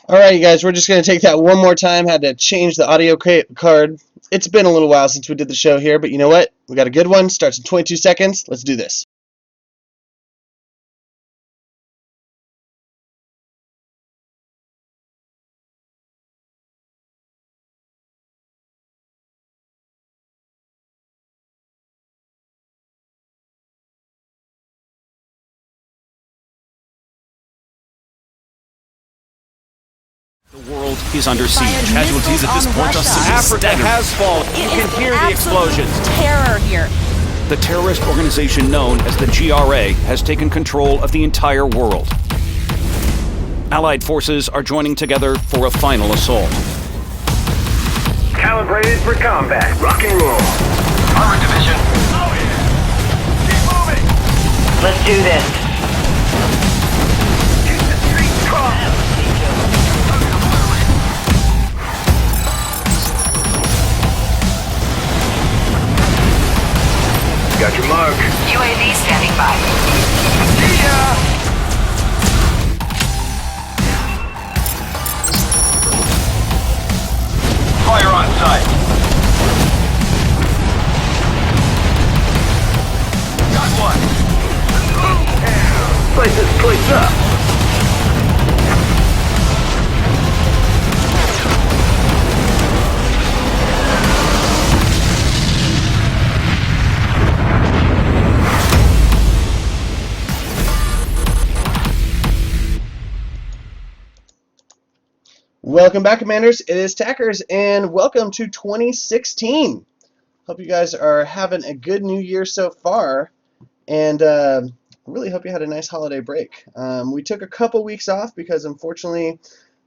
Alright, you guys, we're just going to take that one more time. Had to change the audio card. It's been a little while since we did the show here, but you know what? We got a good one. Starts in 22 seconds. Let's do this. The world is under siege. Casualties at this point are Africa has fallen. You can hear the explosions. Terror here. The terrorist organization known as the GRA has taken control of the entire world. Allied forces are joining together for a final assault. Calibrated for combat. Rock and roll. Armored division. Oh yeah. Keep moving. Let's do this. Keep the streets calm. Got your mark. UAV standing by. See ya. Fire on sight. Got one. Light this place up. Welcome back, Commanders. It is Tackers, and welcome to 2016. Hope you guys are having a good new year so far, and really hope you had a nice holiday break. We took a couple weeks off because, unfortunately,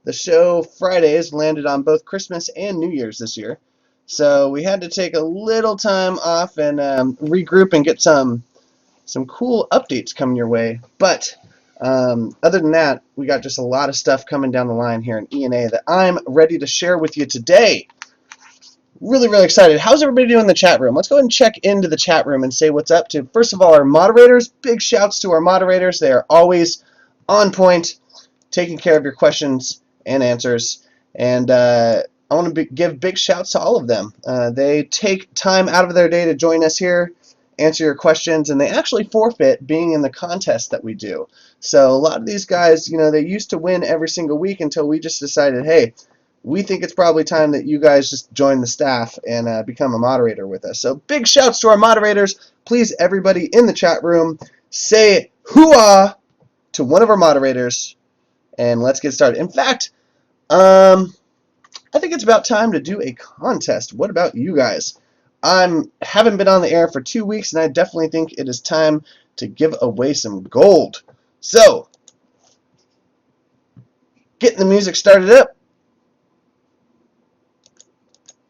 the show Fridays landed on both Christmas and New Year's this year. So we had to take a little time off and regroup and get some cool updates coming your way. But other than that, we got just a lot of stuff coming down the line here in E&A that I'm ready to share with you today. Really, really excited. How's everybody doing in the chat room? Let's go ahead and check into the chat room and say what's up to, first of all, our moderators. Big shouts to our moderators. They are always on point, taking care of your questions and answers. And I want to give big shouts to all of them. They take time out of their day to join us here, answer your questions, and they actually forfeit being in the contest that we do. So a lot of these guys, you know, they used to win every single week until we just decided, hey, we think it's probably time that you guys just join the staff and become a moderator with us. So big shouts to our moderators. Please, everybody in the chat room, say hoo-ah to one of our moderators, and let's get started. In fact, I think it's about time to do a contest. What about you guys? Haven't been on the air for 2 weeks, and I definitely think it is time to give away some gold. So, getting the music started up.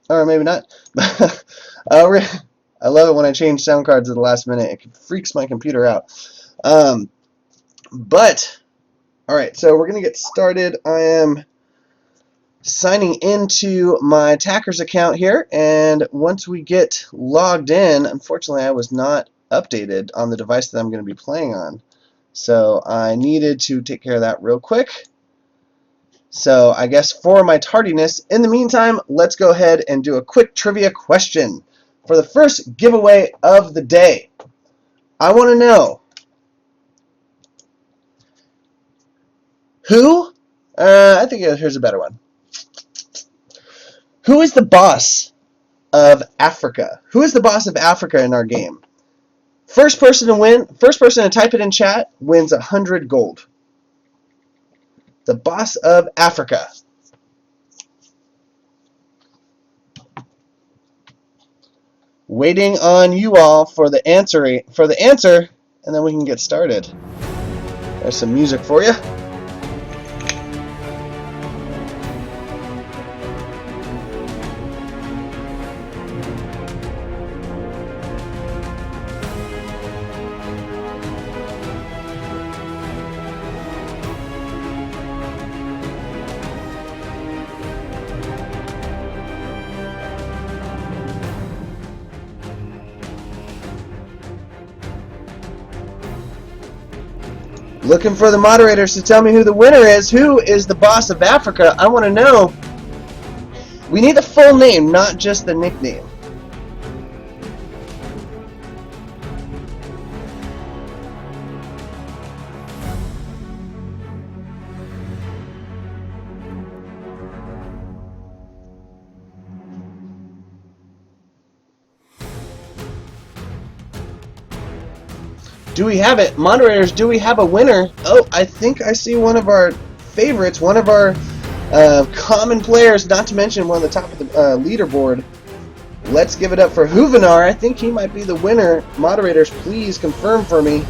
Or maybe not. I love it when I change sound cards at the last minute. It freaks my computer out. But, alright, so we're going to get started. I am signing into my Tackers account here, and once we get logged in, unfortunately I was not updated on the device that I'm going to be playing on. So I needed to take care of that real quick. So I guess for my tardiness, in the meantime, let's go ahead and do a quick trivia question for the first giveaway of the day. I want to know who, I think here's a better one. Who is the boss of Africa? Who is the boss of Africa in our game? First person to type it in chat wins 100 gold. The boss of Africa. Waiting on you all for the answer, and then we can get started. There's some music for you. Looking for the moderators to tell me who the winner is. Who is the boss of Africa? I want to know. We need the full name, not just the nickname. Do we have it? Moderators, do we have a winner? Oh, I think I see one of our favorites, one of our common players, not to mention one of the top of the leaderboard. Let's give it up for Huvenar. I think he might be the winner. Moderators, please confirm for me.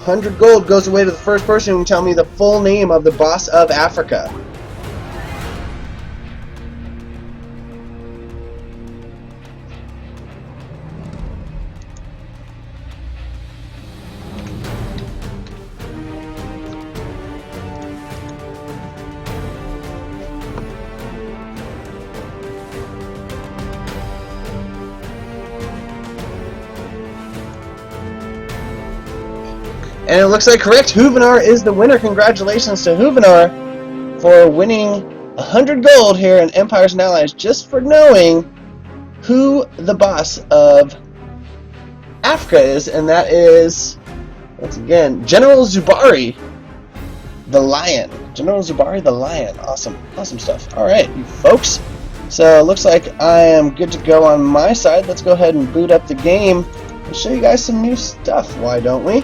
100 gold goes away to the first person who can tell me the full name of the boss of Africa. And it looks like correct. Huvenar is the winner. Congratulations to Huvenar for winning 100 gold here in Empires and Allies just for knowing who the boss of Africa is. And that is, once again, General Zubari the Lion. General Zubari the Lion. Awesome. Awesome stuff. Alright, you folks. So it looks like I am good to go on my side. Let's go ahead and boot up the game and show you guys some new stuff. Why don't we?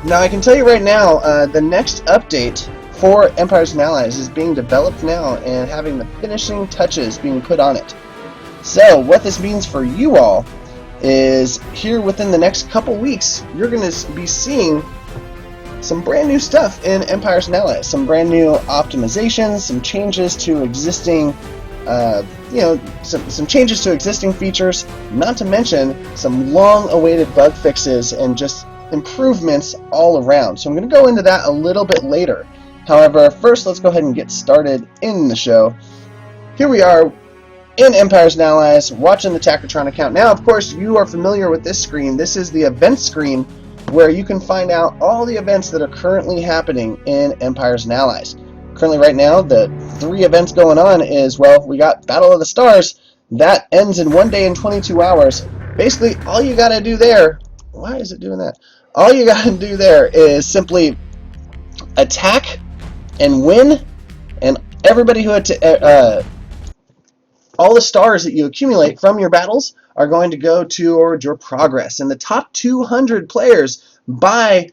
Now, I can tell you right now, the next update for Empires and Allies is being developed now and having the finishing touches being put on it. So, what this means for you all is here within the next couple weeks, you're going to be seeing some brand new stuff in Empires and Allies. Some brand new optimizations, some changes to existing, some changes to existing features, not to mention some long-awaited bug fixes and just improvements all around. So I'm going to go into that a little bit later. However, first let's go ahead and get started in the show. Here we are in Empires and Allies watching the Tactitron account. Now, of course, you are familiar with this screen. This is the event screen where you can find out all the events that are currently happening in Empires and Allies. Currently right now, the 3 events going on is, well, we got Battle of the Stars. That ends in 1 day and 22 hours. Basically, all you got to do there, why is it doing that? All you got to do there is simply attack and win, and everybody who all the stars that you accumulate from your battles are going to go toward your progress. And the top 200 players by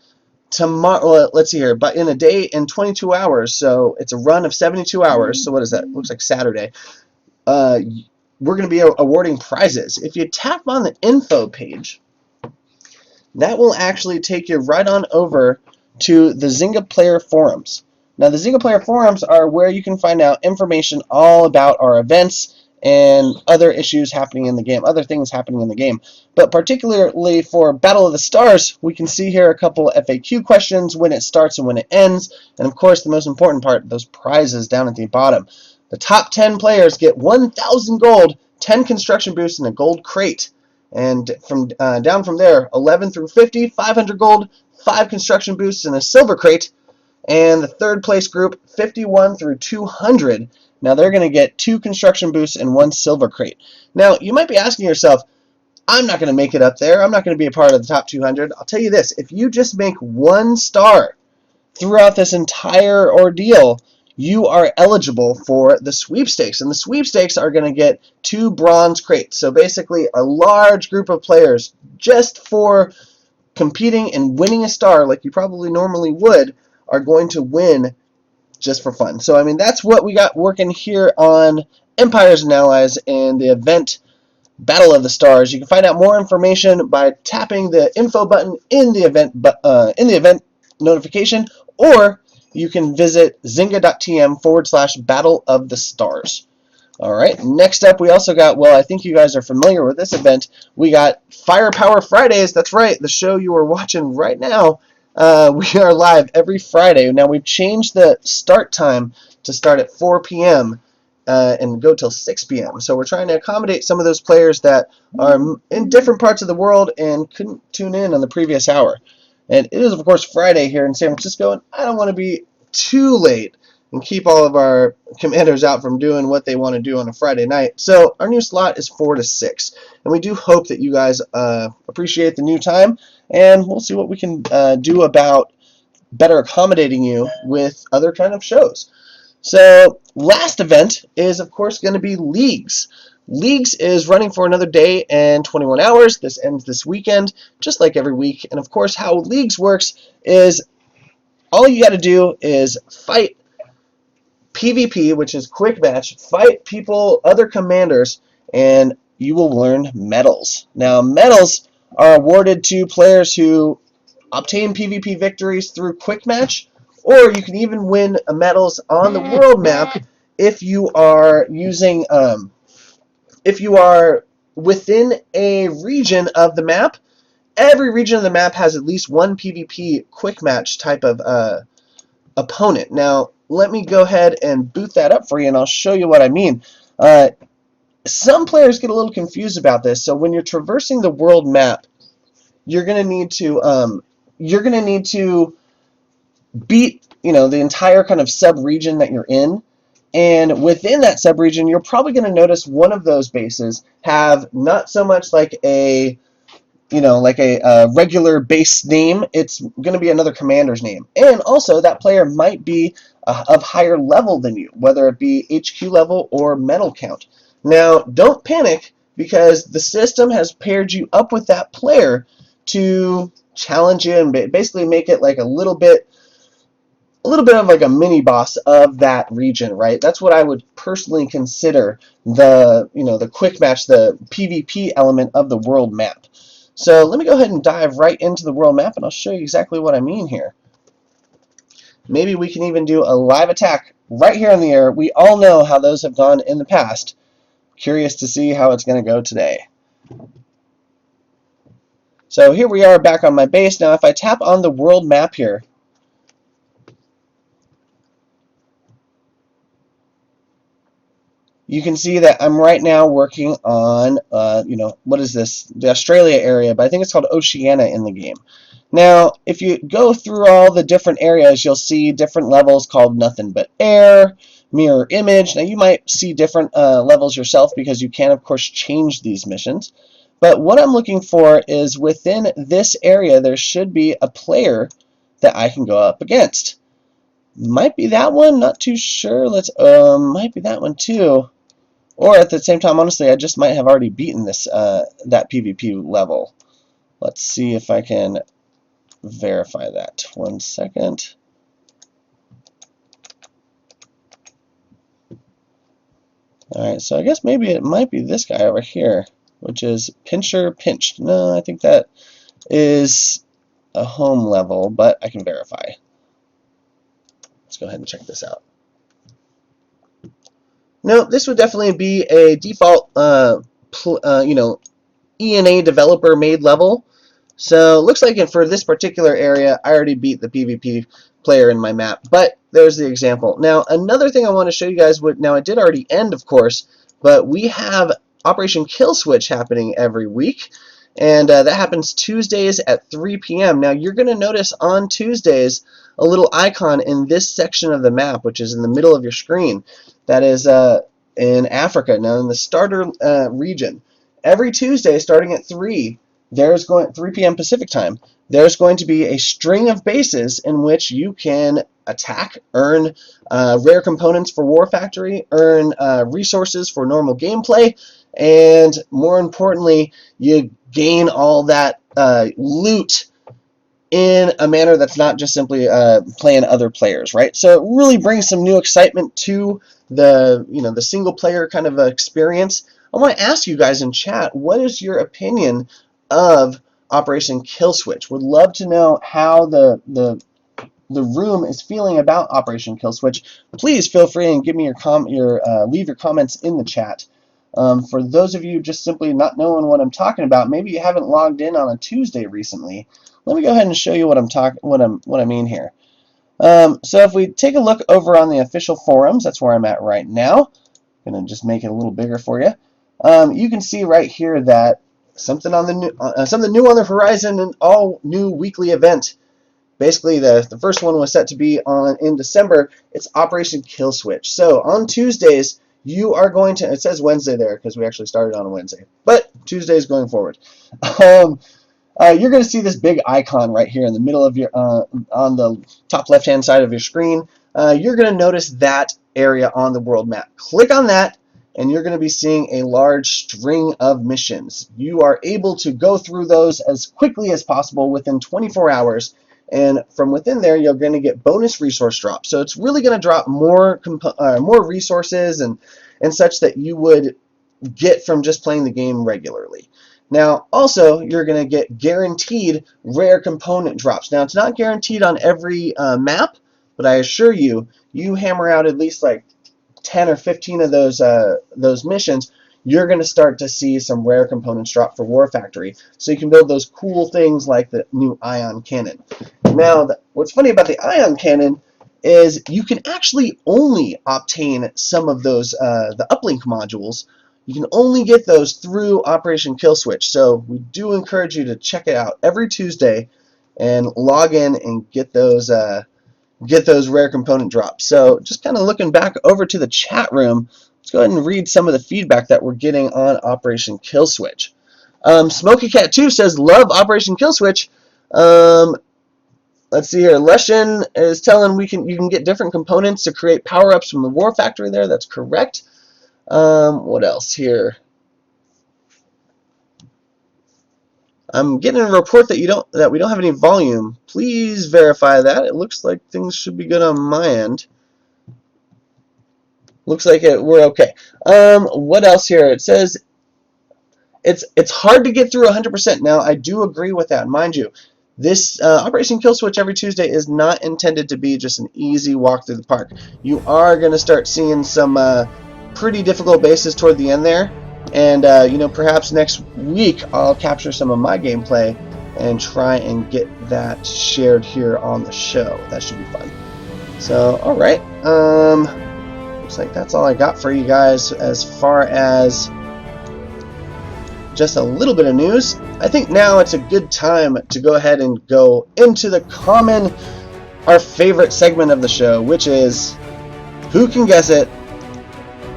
tomorrow, well, let's see here, but in a day and 22 hours, so it's a run of 72 hours, so what is that? Looks like Saturday. We're going to be awarding prizes. If you tap on the info page, that will actually take you right on over to the Zynga Player Forums. Now, the Zynga Player Forums are where you can find out information all about our events and other issues happening in the game, other things happening in the game. But particularly for Battle of the Stars, we can see here a couple FAQ questions, when it starts and when it ends, and of course the most important part, those prizes down at the bottom. The top 10 players get 1,000 gold, 10 construction boosts, and a gold crate. And from down from there, 11 through 50, 500 gold, 5 construction boosts, and a silver crate. And the third place group, 51 through 200. Now they're going to get 2 construction boosts and 1 silver crate. Now you might be asking yourself, I'm not going to make it up there. I'm not going to be a part of the top 200. I'll tell you this, if you just make 1 star throughout this entire ordeal, you are eligible for the sweepstakes. And the sweepstakes are going to get 2 bronze crates. So basically a large group of players just for competing and winning a star like you probably normally would are going to win just for fun. So I mean, that's what we got working here on Empires and Allies and the event Battle of the Stars. You can find out more information by tapping the info button in the event notification, or you can visit zynga.tm/Battle of the Stars. Alright, next up we also got, well, I think you guys are familiar with this event, we got Firepower Fridays. That's right, the show you are watching right now. We are live every Friday. Now we've changed the start time to start at 4 p.m. and go till 6 p.m. So we're trying to accommodate some of those players that are in different parts of the world and couldn't tune in on the previous hour. And it is, of course, Friday here in San Francisco, and I don't want to be too late and keep all of our commanders out from doing what they want to do on a Friday night. So our new slot is 4 to 6. And we do hope that you guys appreciate the new time, and we'll see what we can do about better accommodating you with other kind of shows. So last event is, of course, going to be Leagues. Leagues is running for another day and 21 hours. This ends this weekend, just like every week. And of course, how Leagues works is all you got to do is fight PvP, which is quick match, fight people, other commanders, and you will learn medals. Now, medals are awarded to players who obtain PvP victories through quick match, or you can even win medals on the world map if you are using, if you are within a region of the map. Every region of the map has at least one PvP quick match type of opponent. Now, let me go ahead and boot that up for you, and I'll show you what I mean. Some players get a little confused about this. So when you're traversing the world map, you're going to need to beat, the entire kind of sub-region that you're in. And within that sub-region, you're probably going to notice one of those bases have not so much like a regular base name. It's going to be another commander's name. And also, that player might be of higher level than you, whether it be HQ level or medal count. Now, don't panic, because the system has paired you up with that player to challenge you and basically make it like a little bit of like a mini boss of that region, right? That's what I would personally consider the quick match, the PvP element of the world map. So let me go ahead and dive right into the world map, and I'll show you exactly what I mean here. Maybe we can even do a live attack right here in the air. We all know how those have gone in the past. Curious to see how it's going to go today. So here we are back on my base. Now if I tap on the world map here, you can see that I'm right now working on, what is this? The Australia area, but I think it's called Oceania in the game. Now, if you go through all the different areas, you'll see different levels called Nothing But Air, Mirror Image. Now, you might see different levels yourself, because you can, of course, change these missions. But what I'm looking for is within this area, there should be a player that I can go up against. Might be that one, not too sure. Might be that one too. Or at the same time, honestly, I just might have already beaten this that PvP level. Let's see if I can verify that. 1 second. Alright, so I guess maybe it might be this guy over here, which is Pincher Pinched. No, I think that is a home level, but I can verify. Let's go ahead and check this out. No, this would definitely be a default, E&A developer made level. So it looks like for this particular area, I already beat the PvP player in my map. But there's the example. Now, another thing I want to show you guys, now it did already end, of course, but we have Operation Kill Switch happening every week. And that happens Tuesdays at 3 p.m. Now, you're going to notice on Tuesdays a little icon in this section of the map, which is in the middle of your screen. That is in Africa, now in the starter region. Every Tuesday, starting at 3 p.m. Pacific time, there's going to be a string of bases in which you can attack, earn rare components for War Factory, earn resources for normal gameplay, and more importantly, you gain all that loot in a manner that's not just simply playing other players, right? So it really brings some new excitement to the single player kind of experience. I want to ask you guys in chat, what is your opinion of Operation Kill Switch? Would love to know how the room is feeling about Operation Kill Switch. Please feel free and give me leave your comments in the chat. For those of you just simply not knowing what I'm talking about, maybe you haven't logged in on a Tuesday recently. Let me go ahead and show you what I mean here. So if we take a look over on the official forums, that's where I'm at right now. Gonna just make it a little bigger for you. You can see right here that something new on the horizon, an all new weekly event. Basically, the first one was set to be in December. It's Operation Kill Switch. So on Tuesdays, you are going to, it says Wednesday there because we actually started on a Wednesday, but Tuesdays going forward. You're going to see this big icon right here in the middle of your, on the top left-hand side of your screen. You're going to notice that area on the world map. Click on that, and you're going to be seeing a large string of missions. You are able to go through those as quickly as possible within 24 hours. And from within there, you're going to get bonus resource drops. So it's really going to drop more resources and such that you would get from just playing the game regularly. Now, also, you're going to get guaranteed rare component drops. Now, it's not guaranteed on every map, but I assure you, you hammer out at least like 10 or 15 of those missions, you're going to start to see some rare components drop for War Factory. So you can build those cool things like the new ion cannon. Now, what's funny about the ion cannon is you can actually only obtain some of those, the uplink modules. You can only get those through Operation Kill Switch. So we do encourage you to check it out every Tuesday and log in and get those rare component drops. So just kind of looking back over to the chat room, let's go ahead and read some of the feedback that we're getting on Operation Kill Switch. Smoky Cat 2 says, love Operation Kill Switch. Let's see here. Leshen is telling you can get different components to create power-ups from the War Factory there. That's correct. What else here? I'm getting a report that we don't have any volume. Please verify that. It looks like things should be good on my end. Looks like we're okay. What else here? It says it's hard to get through 100%. Now, I do agree with that. Mind you, this Operation Kill Switch every Tuesday is not intended to be just an easy walk through the park. You are going to start seeing some pretty difficult bases toward the end there. And, you know, perhaps next week I'll capture some of my gameplay and try and get that shared here on the show. That should be fun. So, alright. Looks like that's all I got for you guys as far as just a little bit of news. I think now it's a good time to go ahead and go into our favorite segment of the show, which is Who Can Guess It?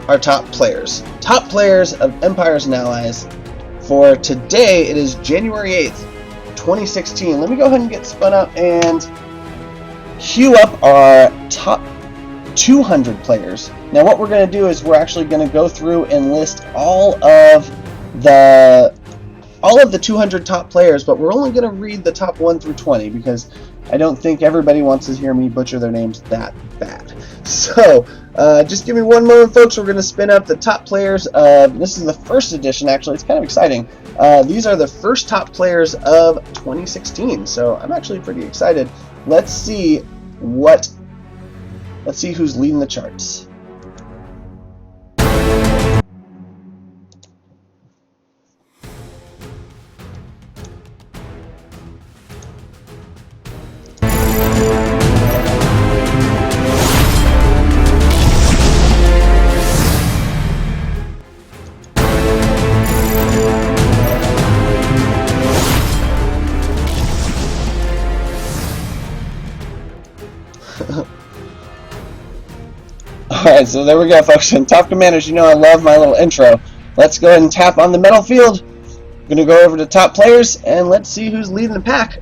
Our top players. Top players of Empires and Allies. For today, it is January 8th, 2016. Let me go ahead and get spun up and queue up our top 200 players. Now what we're going to do is we're actually going to go through and list all of the 200 top players, but we're only going to read the top 1 through 20 because I don't think everybody wants to hear me butcher their names that bad. So, just give me one moment, folks. We're going to spin up the top players. This is the first edition, actually. It's kind of exciting. These are the first top players of 2016, so I'm actually pretty excited. Let's see who's leading the charts. Alright, so there we go, folks. And top commanders, you know I love my little intro. Let's go ahead and tap on the metal field. I'm going to go over to top players, and let's see who's leading the pack.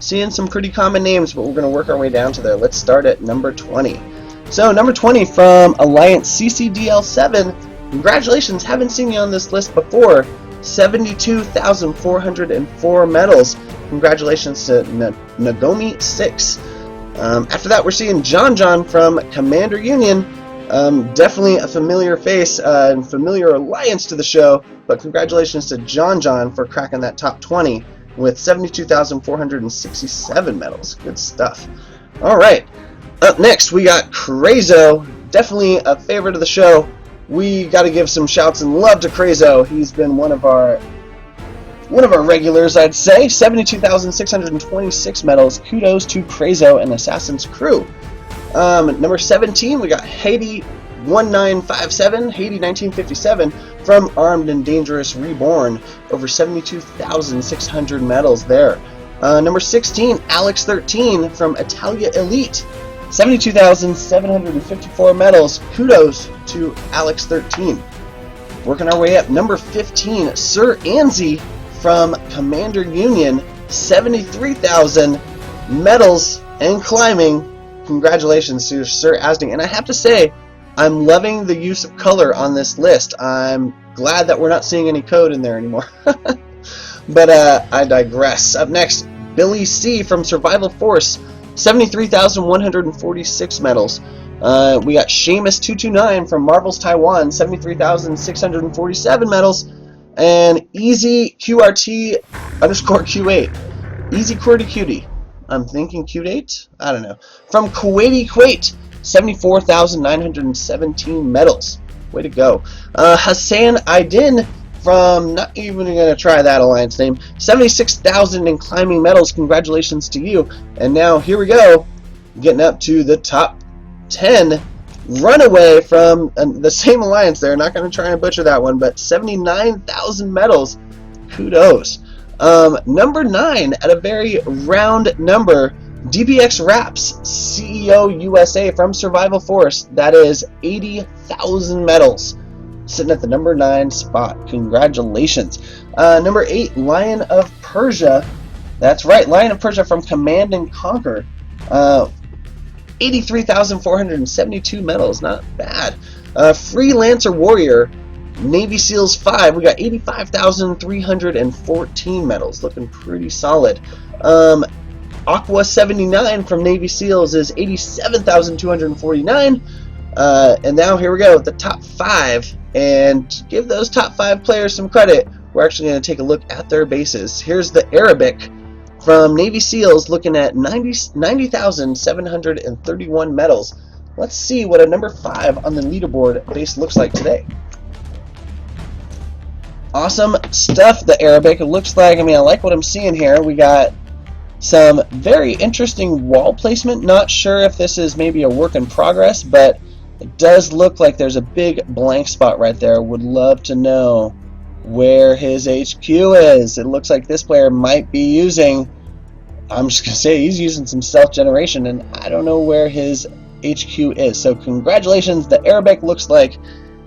Seeing some pretty common names, but we're going to work our way down to there. Let's start at number 20. So, number 20 from Alliance CCDL7. Congratulations, haven't seen you on this list before. 72,404 medals. Congratulations to Nagomi6. After that, we're seeing John from Commander Union. Definitely a familiar face and familiar alliance to the show, but congratulations to John for cracking that top 20 with 72,467 medals. Good stuff. Alright, up next we got Crazo, definitely a favorite of the show. We got to give some shouts and love to Crazo. He's been one of our regulars, I'd say. 72,626 medals. Kudos to Crazo and Assassin's Crew. Number 17, we got Haiti 1957, Haiti 1957, from Armed and Dangerous Reborn, over 72,600 medals there. Number 16, Alex 13 from Italia Elite, 72,754 medals. Kudos to Alex 13. Working our way up, number 15, Sir Anzi from Commander Union, 73,000 medals and climbing. Congratulations to Sir Asding. And I have to say, I'm loving the use of color on this list. I'm glad that we're not seeing any code in there anymore. But I digress. Up next, Billy C. from Survival Force, 73,146 medals. We got Seamus229 from Marvels Taiwan, 73,647 medals. And Easy QRT underscore Q8. Easy QWERTY Cutie. I'm thinking Q8? I don't know. From Kuwaiti Kuwait, 74,917 medals. Way to go. Hassan Aydin from, not even going to try that alliance name, 76,000 in climbing medals. Congratulations to you. And now here we go, getting up to the top 10. Runaway from the same alliance there. Not going to try and butcher that one, but 79,000 medals. Kudos. Number 9 at a very round number, DPX Raps, CEO USA from Survival Force. That is 80,000 medals. Sitting at the number 9 spot. Congratulations. Number 8, Lion of Persia. That's right, Lion of Persia from Command and Conquer. 83,472 medals. Not bad. Freelancer Warrior, Navy SEALs 5. We got 85,314 medals. Looking pretty solid. Aqua 79 from Navy SEALs is 87,249. And now here we go with the top 5. And to give those top 5 players some credit, we're actually going to take a look at their bases. Here's the Arabic from Navy SEALs, looking at 90,731 medals. Let's see what a number 5 on the leaderboard base looks like today. Awesome stuff, the Arabic. It looks like, I like what I'm seeing here. We got some very interesting wall placement. Not sure if this is maybe a work in progress, but it does look like there's a big blank spot right there. Would love to know where his HQ is. It looks like this player might be using, I'm just going to say he's using some stealth generation, and I don't know where his HQ is. So congratulations, the Arabic. Looks like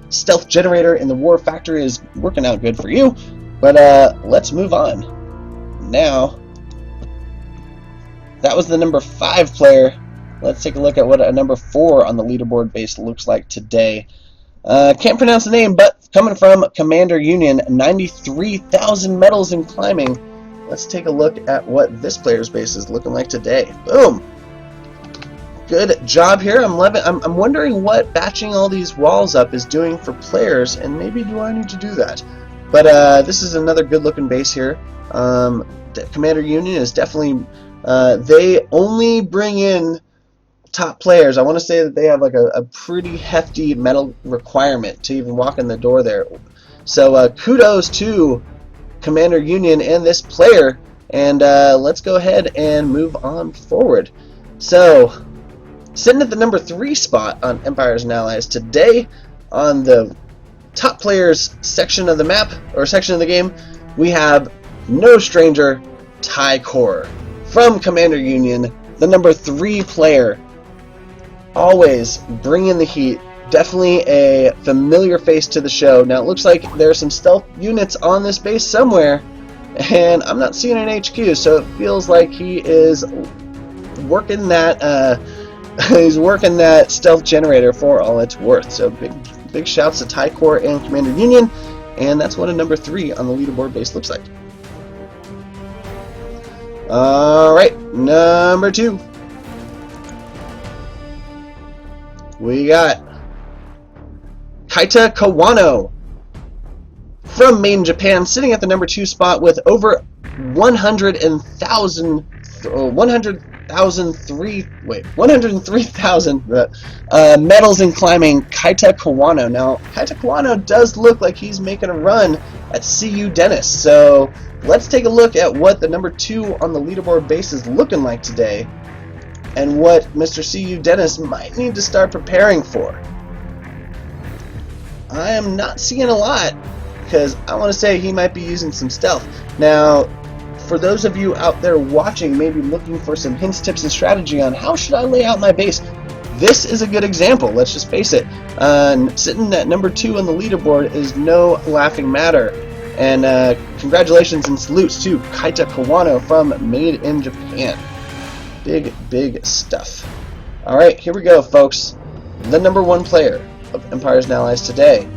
stealth generator in the war factory is working out good for you. But let's move on. Now, that was the number 5 player. Let's take a look at what a number 4 on the leaderboard base looks like today. Can't pronounce the name, but coming from Commander Union, 93,000 medals in climbing. Let's take a look at what this player's base is looking like today. Boom! Good job here. I'm wondering what batching all these walls up is doing for players, and maybe do I need to do that? But this is another good-looking base here. Commander Union is definitely, they only bring in top players. I want to say that they have like a pretty hefty medal requirement to even walk in the door there. So kudos to Commander Union and this player, and let's go ahead and move on forward. So, sitting at the number 3 spot on Empires and Allies today, on the top players section of the map, or section of the game, we have no stranger, Ty Core from Commander Union, the number 3 player. Always bringing the heat. Definitely a familiar face to the show. Now it looks like there are some stealth units on this base somewhere, and I'm not seeing an HQ, so it feels like he is working that he's working that stealth generator for all it's worth. So big shouts to Ty Core and Commander Union, and that's what a number 3 on the leaderboard base looks like. Alright, number 2. We got Kaita Kawano from Maine, Japan, sitting at the number 2 spot with over 103,000 medals in climbing. Kaita Kawano. Now, Kaita Kawano does look like he's making a run at CU Dennis. So let's take a look at what the number 2 on the leaderboard base is looking like today, and what Mr. CU Dennis might need to start preparing for. I am not seeing a lot, because I want to say he might be using some stealth. Now, for those of you out there watching, maybe looking for some hints, tips, and strategy on how should I lay out my base, this is a good example. Let's just face it. Sitting at number 2 on the leaderboard is no laughing matter. And congratulations and salutes to Kaita Kawano from Made in Japan. Big, big stuff. Alright, here we go, folks. The number 1 player of Empires and Allies today.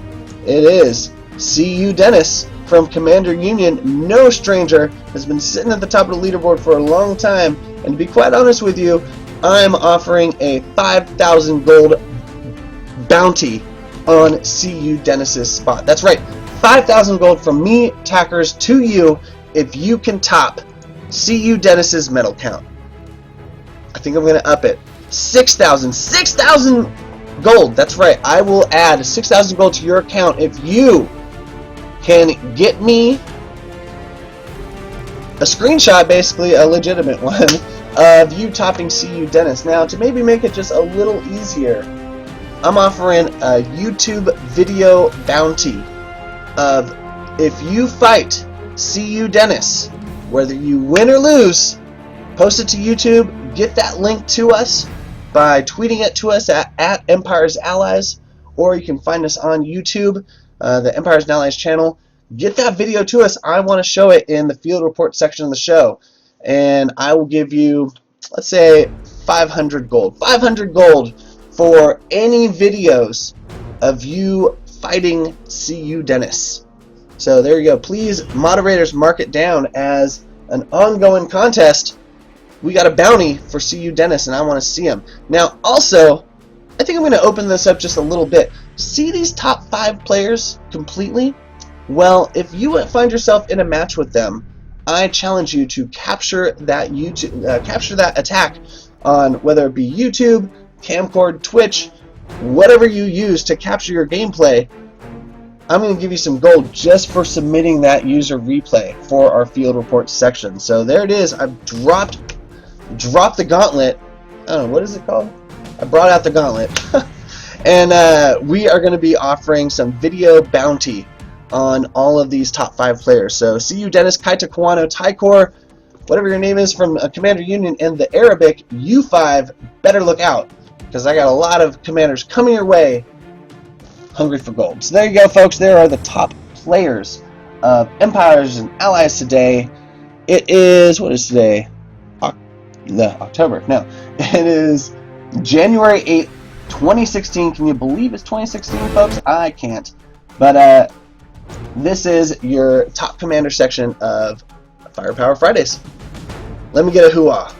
It is CU Dennis from Commander Union. No stranger, has been sitting at the top of the leaderboard for a long time. And to be quite honest with you, I'm offering a 5,000 gold bounty on CU Dennis's spot. That's right, 5,000 gold from me, Tackers, to you if you can top CU Dennis's medal count. I think I'm going to up it. 6,000 gold. That's right, I will add 6,000 gold to your account if you can get me a screenshot, basically a legitimate one, of you topping CU Dennis. Now, to maybe make it just a little easier, I'm offering a YouTube video bounty of if you fight CU Dennis, whether you win or lose, post it to YouTube, get that link to us by tweeting it to us at Empires Allies, or you can find us on YouTube, the Empires and Allies channel. Get that video to us. I want to show it in the field report section of the show. And I will give you, let's say, 500 gold. 500 gold for any videos of you fighting CU Dennis. So there you go. Please, moderators, mark it down as an ongoing contest. We got a bounty for CU Dennis, and I want to see him. Now, also, I think I'm going to open this up just a little bit. See these top 5 players completely? Well, if you find yourself in a match with them, I challenge you to capture that attack on whether it be YouTube, Camcord, Twitch, whatever you use to capture your gameplay. I'm going to give you some gold just for submitting that user replay for our field report section. So there it is. I've dropped the gauntlet. I don't know, what is it called? I brought out the gauntlet. And we are going to be offering some video bounty on all of these top 5 players. So CU Dennis, Kaita Kawano, Taikor, whatever your name is from Commander Union, and the Arabic U5, better look out, because I got a lot of commanders coming your way hungry for gold. So there you go, folks. There are the top players of Empires and Allies today. It is, what is today? October. No. It is January 8th, 2016. Can you believe it's 2016, folks? I can't. But this is your top commander section of Firepower Fridays. Let me get a hoo-ah.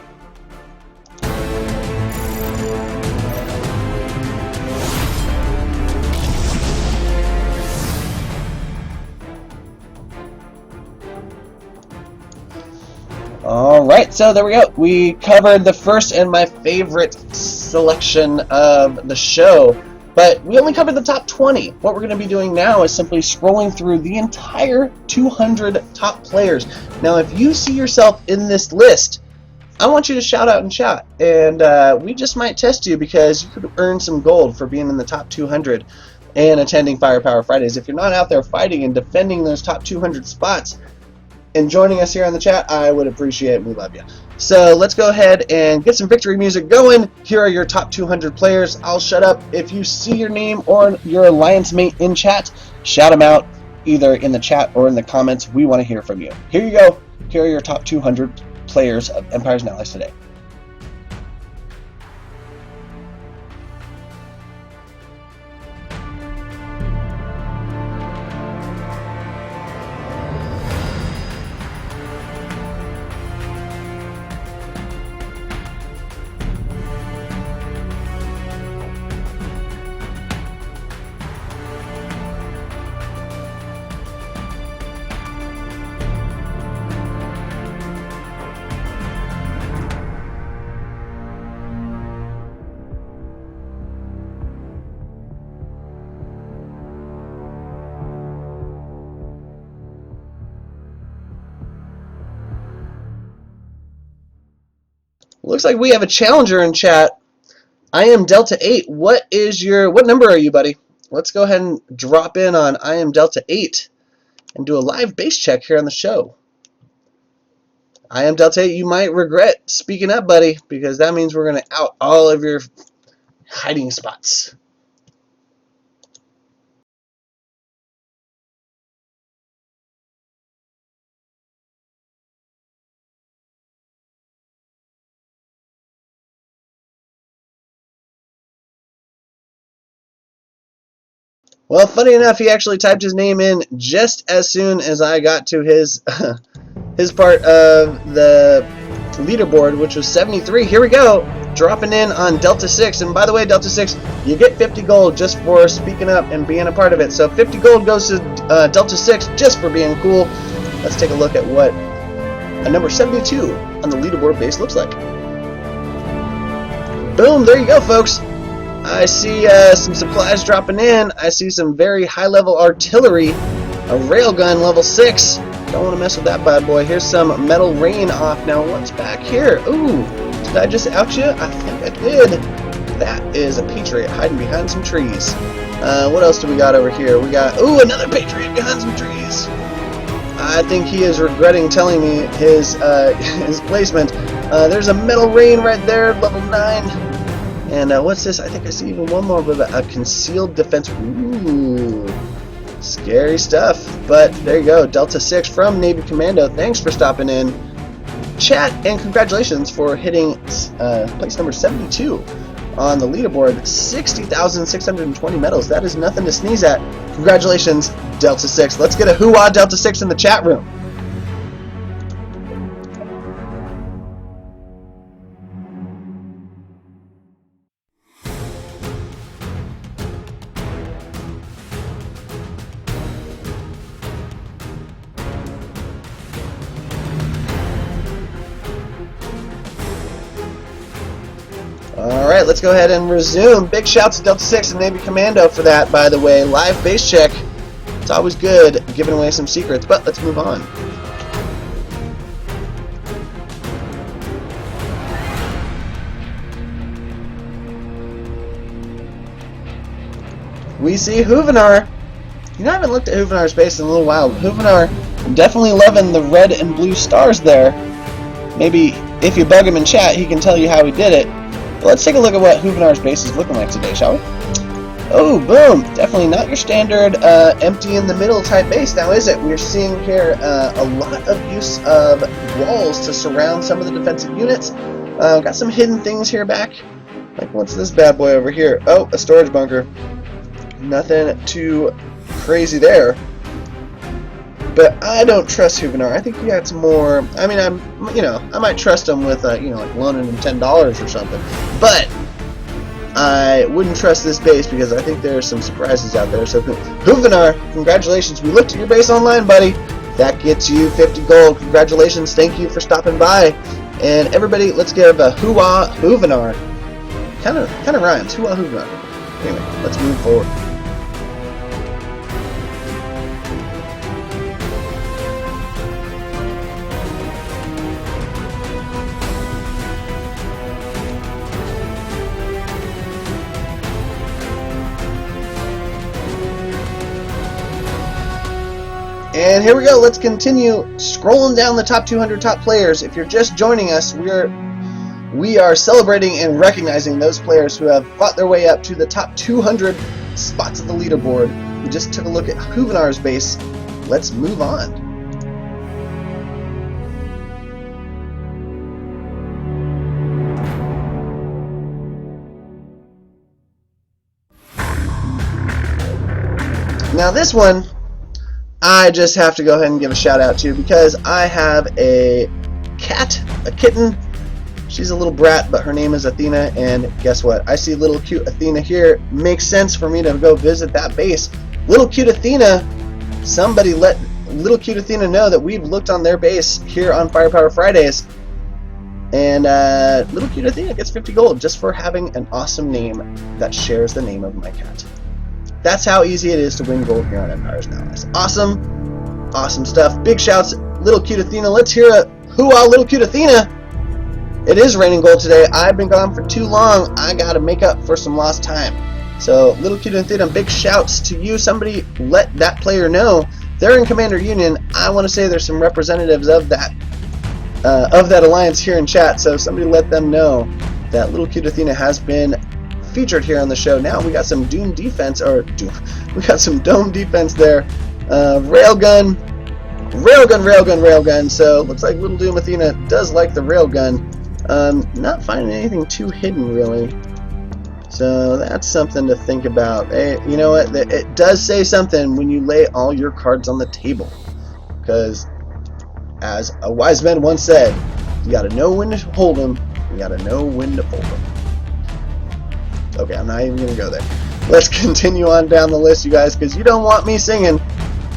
Alright, so there we go. We covered the first and my favorite selection of the show. But we only covered the top 20. What we're going to be doing now is simply scrolling through the entire 200 top players. Now, if you see yourself in this list, I want you to shout out in chat. And we just might test you, because you could earn some gold for being in the top 200 and attending Firepower Fridays. If you're not out there fighting and defending those top 200 spots and joining us here on the chat, I would appreciate it. We love you. So let's go ahead and get some victory music going. Here are your top 200 players. I'll shut up. If you see your name or your alliance mate in chat, shout them out either in the chat or in the comments. We want to hear from you. Here you go. Here are your top 200 players of Empires and Allies today. Looks like we have a challenger in chat. I am Delta 8. What number are you, buddy? let's go ahead and drop in on I am Delta 8 and do a live base check here on the show. I am Delta 8, you might regret speaking up, buddy, because that means we're going to out all of your hiding spots. Well, funny enough, he actually typed his name in just as soon as I got to his his part of the leaderboard, which was 73. Here we go, dropping in on Delta 6. And by the way, Delta 6, you get 50 gold just for speaking up and being a part of it. So 50 gold goes to Delta 6 just for being cool. Let's take a look at what a number 72 on the leaderboard base looks like. Boom, there you go, folks. I see some supplies dropping in. I see some very high-level artillery, a railgun level 6. Don't want to mess with that bad boy. Here's some metal rain off. Now, what's back here? Ooh, did I just out you? I think I did. That is a Patriot hiding behind some trees. What else do we got over here? We got, ooh, another Patriot behind some trees. I think he is regretting telling me his his placement. There's a metal rain right there, level 9. And what's this? I think I see even one more with a concealed defense. Ooh, scary stuff. But there you go, Delta 6 from Navy Commando. Thanks for stopping in, chat, and congratulations for hitting place number 72 on the leaderboard. 60,620 medals. That is nothing to sneeze at. Congratulations, Delta 6. Let's get a hoo-ah Delta 6 in the chat room. Alright, let's go ahead and resume. Big shouts to Delta 6 and Navy Commando for that, by the way. Live base check. It's always good giving away some secrets, but let's move on. We see Huvenar. You know, I haven't looked at Huvenar's base in a little while. Huvenar definitely loving the red and blue stars there. Maybe if you bug him in chat, he can tell you how he did it. But let's take a look at what Huvenar's base is looking like today, shall we? Oh, boom! Definitely not your standard empty in the middle type base now, is it? We're seeing here a lot of use of walls to surround some of the defensive units. Got some hidden things here back. Like, what's this bad boy over here? Oh, a storage bunker. Nothing too crazy there. But I don't trust Huvenar. I think he got some more. I mean, I might trust him with, like loaning him $10 or something. But I wouldn't trust this base because I think there's some surprises out there. So, Huvenar, congratulations. We looked at your base online, buddy. That gets you 50 gold. Congratulations. Thank you for stopping by. And everybody, let's give a hoo-ah Huvenar. Kind of rhymes. Hoo-ah Huvenar. Anyway, let's move forward. And here we go. Let's continue scrolling down the top 200 top players. If you're just joining us, we are celebrating and recognizing those players who have fought their way up to the top 200 spots of the leaderboard. We just took a look at Huvenar's base. Let's move on. Now this one, I just have to go ahead and give a shout out to because I have a cat, a kitten. She's a little brat, but her name is Athena, and guess what? I see little cute Athena here. Makes sense for me to go visit that base. Little cute Athena, somebody let little cute Athena know that we've looked on their base here on Firepower Fridays. And little cute Athena gets 50 gold just for having an awesome name that shares the name of my cat. That's how easy it is to win gold here on Empires Now. That's awesome. Awesome stuff. Big shouts, little cute Athena. Let's hear a hoo-ah, little cute Athena. It is raining gold today. I've been gone for too long. I gotta make up for some lost time. So, Little Cute and Theodem, big shouts to you. Somebody let that player know they're in Commander Union. I want to say there's some representatives of that alliance here in chat. So somebody let them know that Little Cute Athena has been featured here on the show. Now we got some Doom defense, we got some Dome defense there. Railgun. So looks like Little Doom Athena does like the railgun. Not finding anything too hidden really. So that's something to think about. Hey, you know what? It does say something when you lay all your cards on the table. Because, as a wise man once said, you gotta know when to hold them, you gotta know when to fold them. Okay, I'm not even gonna go there. Let's continue on down the list, you guys, because you don't want me singing.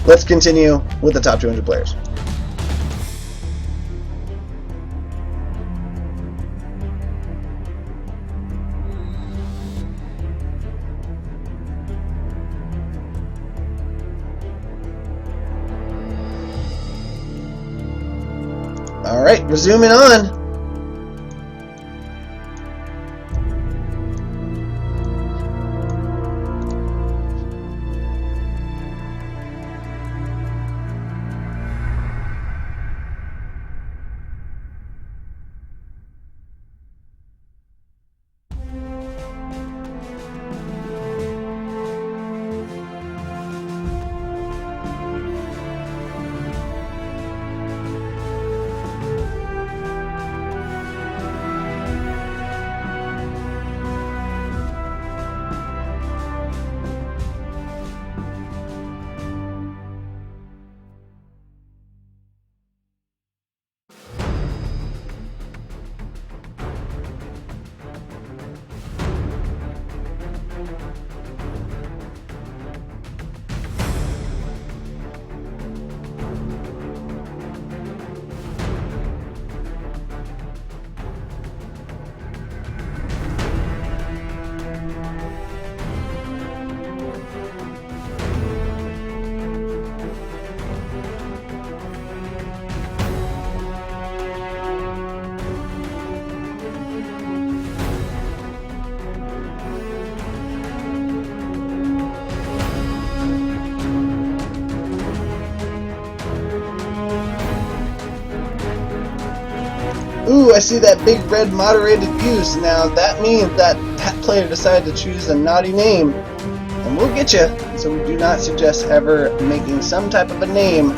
Let's continue with the top 200 players. Alright, we're zooming on. Ooh, I see that big red moderated use. Now that means that player decided to choose a naughty name, and we'll get you. So we do not suggest ever making some type of a name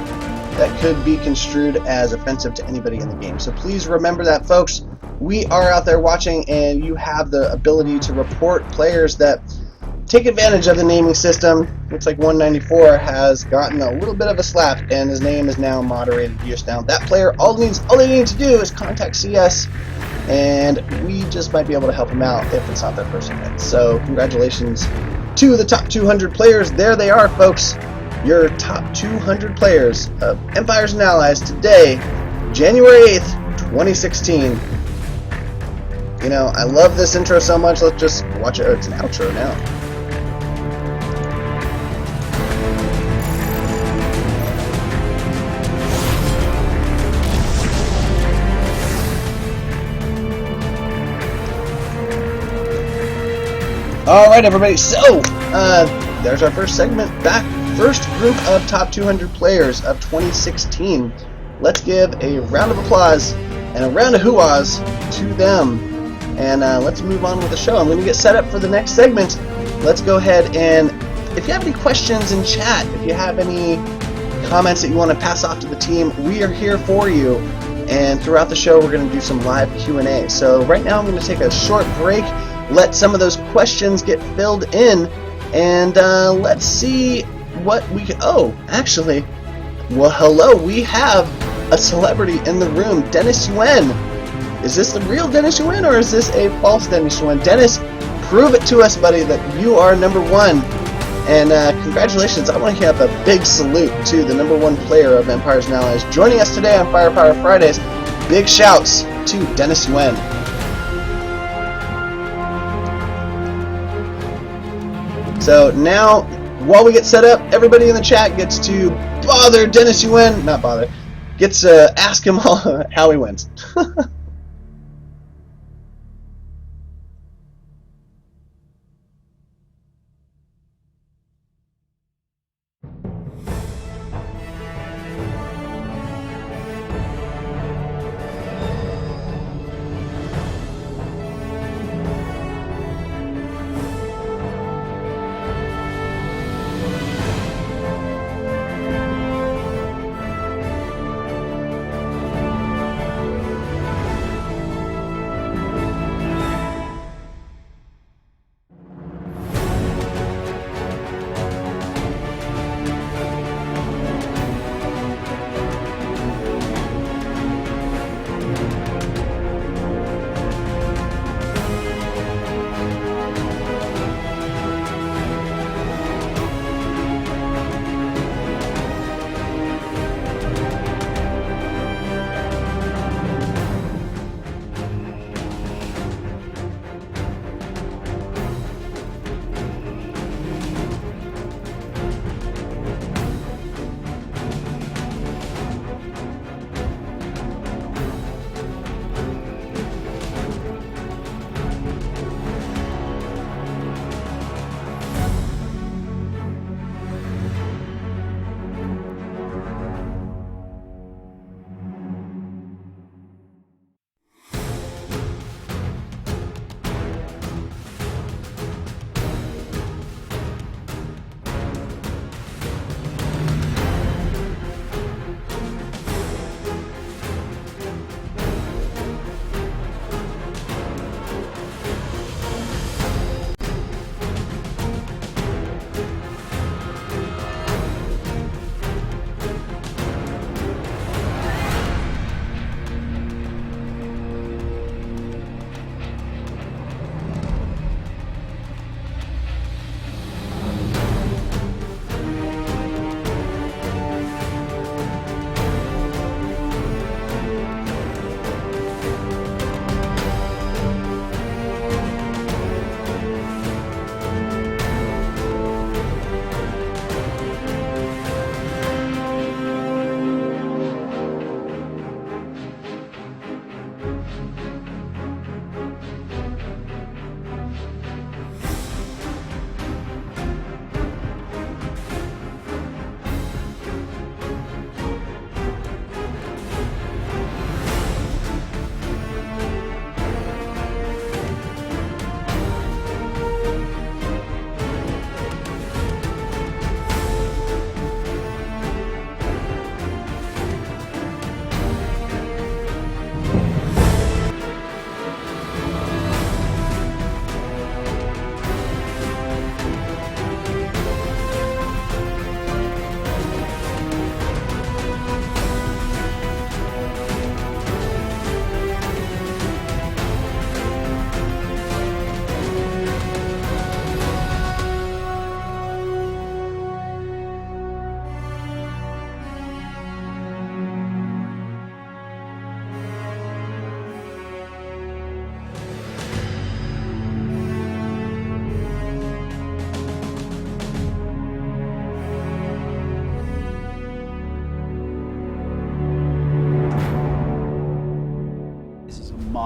that could be construed as offensive to anybody in the game. So please remember that, folks. We are out there watching, and you have the ability to report players that take advantage of the naming system. Looks like 194 has gotten a little bit of a slap, and his name is now moderated use. Now that player, all they need to do is contact CS, and we just might be able to help him out if it's not their first event. So congratulations to the top 200 players. There they are, folks. Your top 200 players of Empires and Allies today, January 8th, 2016. You know, I love this intro so much. Let's just watch it. Oh, it's an outro now. Alright everybody, so there's our first segment back. First group of top 200 players of 2016. Let's give a round of applause and a round of hoo-ahs to them. And let's move on with the show. I'm going to get set up for the next segment. Let's go ahead and, if you have any questions in chat, if you have any comments that you want to pass off to the team, we are here for you. And throughout the show, we're going to do some live Q&A. So right now I'm going to take a short break, let some of those questions get filled in, and let's see what we can... Oh, actually, well, hello, we have a celebrity in the room, Dennis Yuen. Is this the real Dennis Yuen, or is this a false Dennis Yuen? Dennis, prove it to us, buddy, that you are #1. And congratulations, I want to give a big salute to the #1 player of Empires and Allies joining us today on Firepower Fridays. Big shouts to Dennis Yuen. So now, while we get set up, everybody in the chat gets to bother Dennis Yuen, not bother, gets to ask him how he went.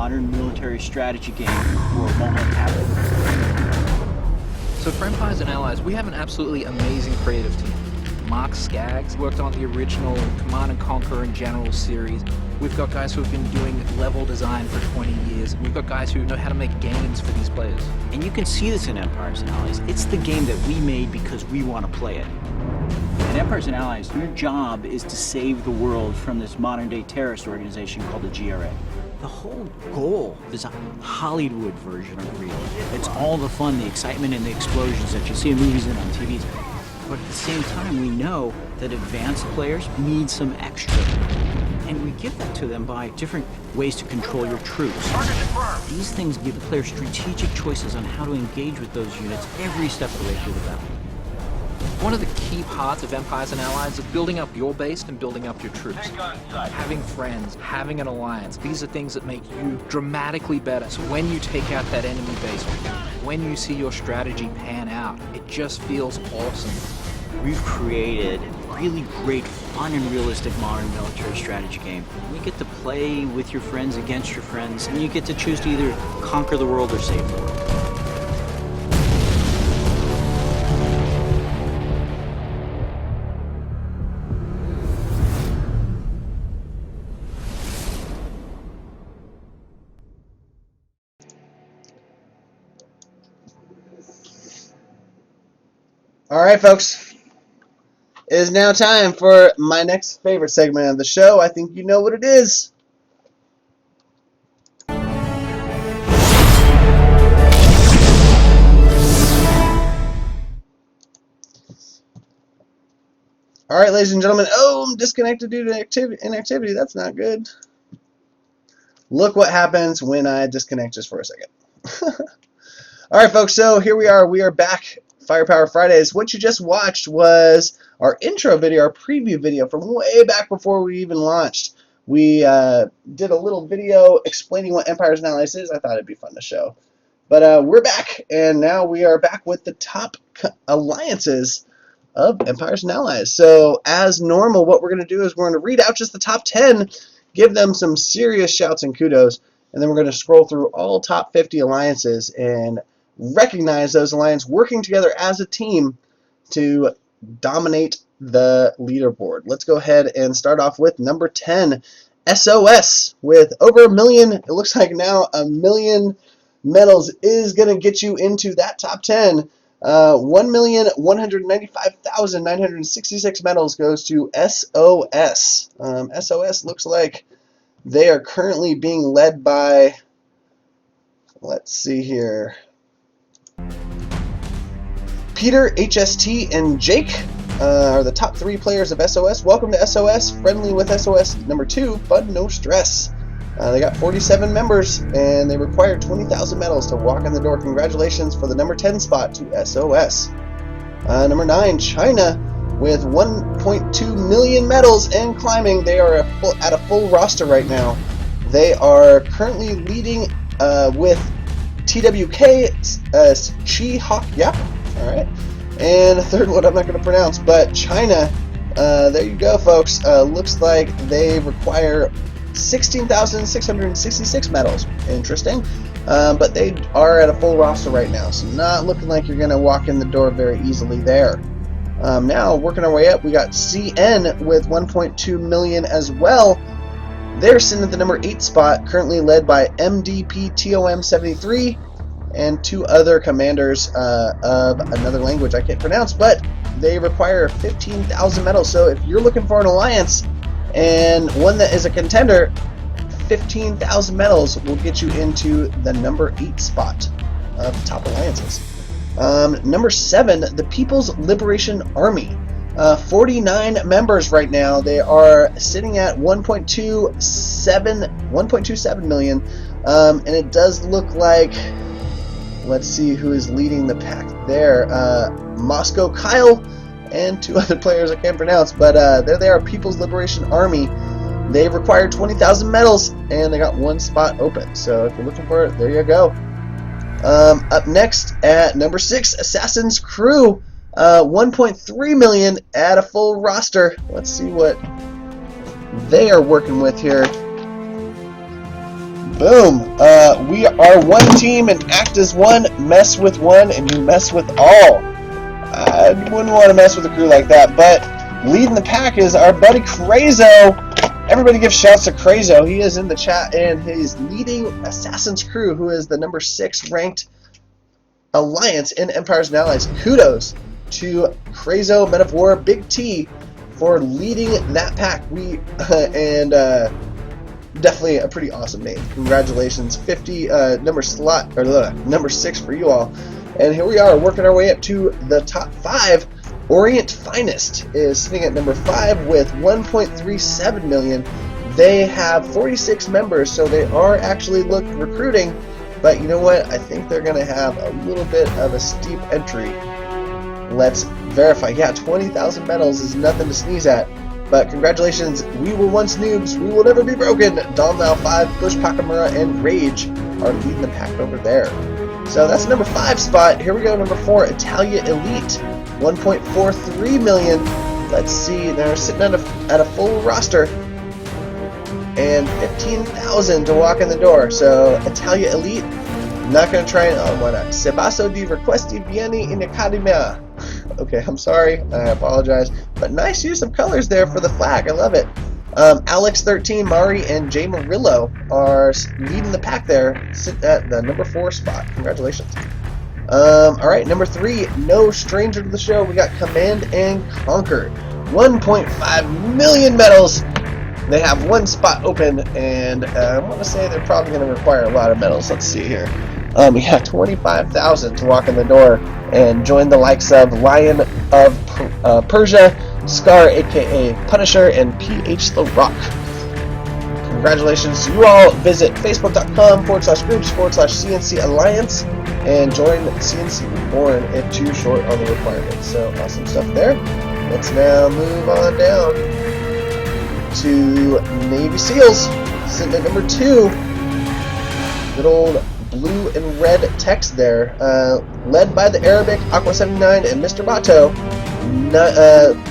modern military strategy game where it won't let happen. So for Empires and Allies, we have an absolutely amazing creative team. Mark Skaggs worked on the original Command & Conquer and General series. We've got guys who have been doing level design for 20 years. We've got guys who know how to make games for these players. And you can see this in Empires and Allies. It's the game that we made because we want to play it. In Empires and Allies, your job is to save the world from this modern-day terrorist organization called the GRA. The whole goal is a Hollywood version of real. It's all the fun, the excitement, and the explosions that you see in movies and on TVs. But at the same time, we know that advanced players need some extra. And we give that to them by different ways to control your troops. These things give the player strategic choices on how to engage with those units every step of the way through the battle. One of the key parts of Empires and Allies is building up your base and building up your troops. Having friends, having an alliance, these are things that make you dramatically better. So when you take out that enemy base, when you see your strategy pan out, it just feels awesome. We've created a really great, fun, and realistic modern military strategy game. You get to play with your friends against your friends, and you get to choose to either conquer the world or save the world. All right, folks. It is now time for my next favorite segment of the show. I think you know what it is. All right, ladies and gentlemen. Oh, I'm disconnected due to inactivity. That's not good. Look what happens when I disconnect just for a second. All right, folks. So here we are. We are back. Firepower Fridays. What you just watched was our intro video, our preview video from way back before we even launched. We did a little video explaining what Empires and Allies is. I thought it'd be fun to show. But we're back, and now we are back with the top alliances of Empires and Allies. So as normal, what we're going to do is we're going to read out just the top 10, give them some serious shouts and kudos, and then we're going to scroll through all top 50 alliances and recognize those alliances working together as a team to dominate the leaderboard. Let's go ahead and start off with number 10, SOS, with over 1 million. It looks like now 1 million medals is going to get you into that top 10. 1,195,966 medals goes to SOS. SOS looks like they are currently being led by, let's see here, Peter, HST, and Jake are the top 3 players of SOS. Welcome to SOS. Friendly with SOS number 2, but no stress. They got 47 members, and they required 20,000 medals to walk in the door. Congratulations for the number 10 spot to SOS. Number 9, China, with 1.2 million medals and climbing. They are at a full roster right now. They are currently leading with TWK, Chi Hawk Yap. Alright, and a third one I'm not going to pronounce, but China, there you go, folks. Looks like they require 16,666 medals. Interesting. But they are at a full roster right now, so not looking like you're going to walk in the door very easily there. Now, working our way up, we got CN with 1.2 million as well. They're sitting at the number 8 spot, currently led by MDPTOM73 and 2 other commanders of another language I can't pronounce, but they require 15,000 medals. So if you're looking for an alliance and one that is a contender, 15,000 medals will get you into the number 8 spot of top alliances. Number 7, the People's Liberation Army. 49 members right now. They are sitting at 1.27 million, and it does look like, let's see who is leading the pack there. Moscow Kyle and 2 other players I can't pronounce, but there they are, People's Liberation Army. They required 20,000 medals, and they got 1 spot open. So if you're looking for it, there you go. Up next at number 6, Assassin's Crew. 1.3 million at a full roster. Let's see what they are working with here. Boom. We are one team and act as one, mess with one, and you mess with all. I wouldn't want to mess with a crew like that, but leading the pack is our buddy Crazo. Everybody give shouts to Crazo. He is in the chat, and he's leading Assassin's Crew, who is the number 6 ranked alliance in Empires and Allies. Kudos to Crazo, Men of War, Big T, for leading that pack. Definitely a pretty awesome name. Congratulations, 50 number 6 for you all. And here we are, working our way up to the top 5. Orient Finest is sitting at number 5 with 1.37 million. They have 46 members, so they are actually recruiting. But you know what? I think they're going to have a little bit of a steep entry. Let's verify. Yeah, 20,000 medals is nothing to sneeze at. But congratulations, we were once noobs, we will never be broken. Domnau 5, Bush Pakamura, and Rage are leading the pack over there. So that's number 5 spot. Here we go, number 4, Italia Elite, 1.43 million. Let's see, they're sitting at a full roster. And 15,000 to walk in the door. So Italia Elite, not going to try and, oh, why not? Sebaso di requesti vieni in Accademia. Okay, I'm sorry, I apologize. But nice use of colors there for the flag, I love it. Alex 13, Mari, and Jay Murillo are leading the pack there, sitting at the number 4 spot. Congratulations. Alright, number 3, no stranger to the show, we got Command and Conquer. 1.5 million medals. They have 1 spot open, and I want to say they're probably going to require a lot of medals. Let's see here. We have 25,000 to walk in the door and join the likes of Lion of Persia, Scar aka Punisher, and PH the Rock. Congratulations to you all. Visit facebook.com/groups/CNC Alliance and join CNC Reborn if too short on the requirements. So awesome stuff there. Let's now move on down to Navy SEALs, sitting at number 2. Good old blue and red text there, led by the Arabic, Aqua 79, and Mr. Bato.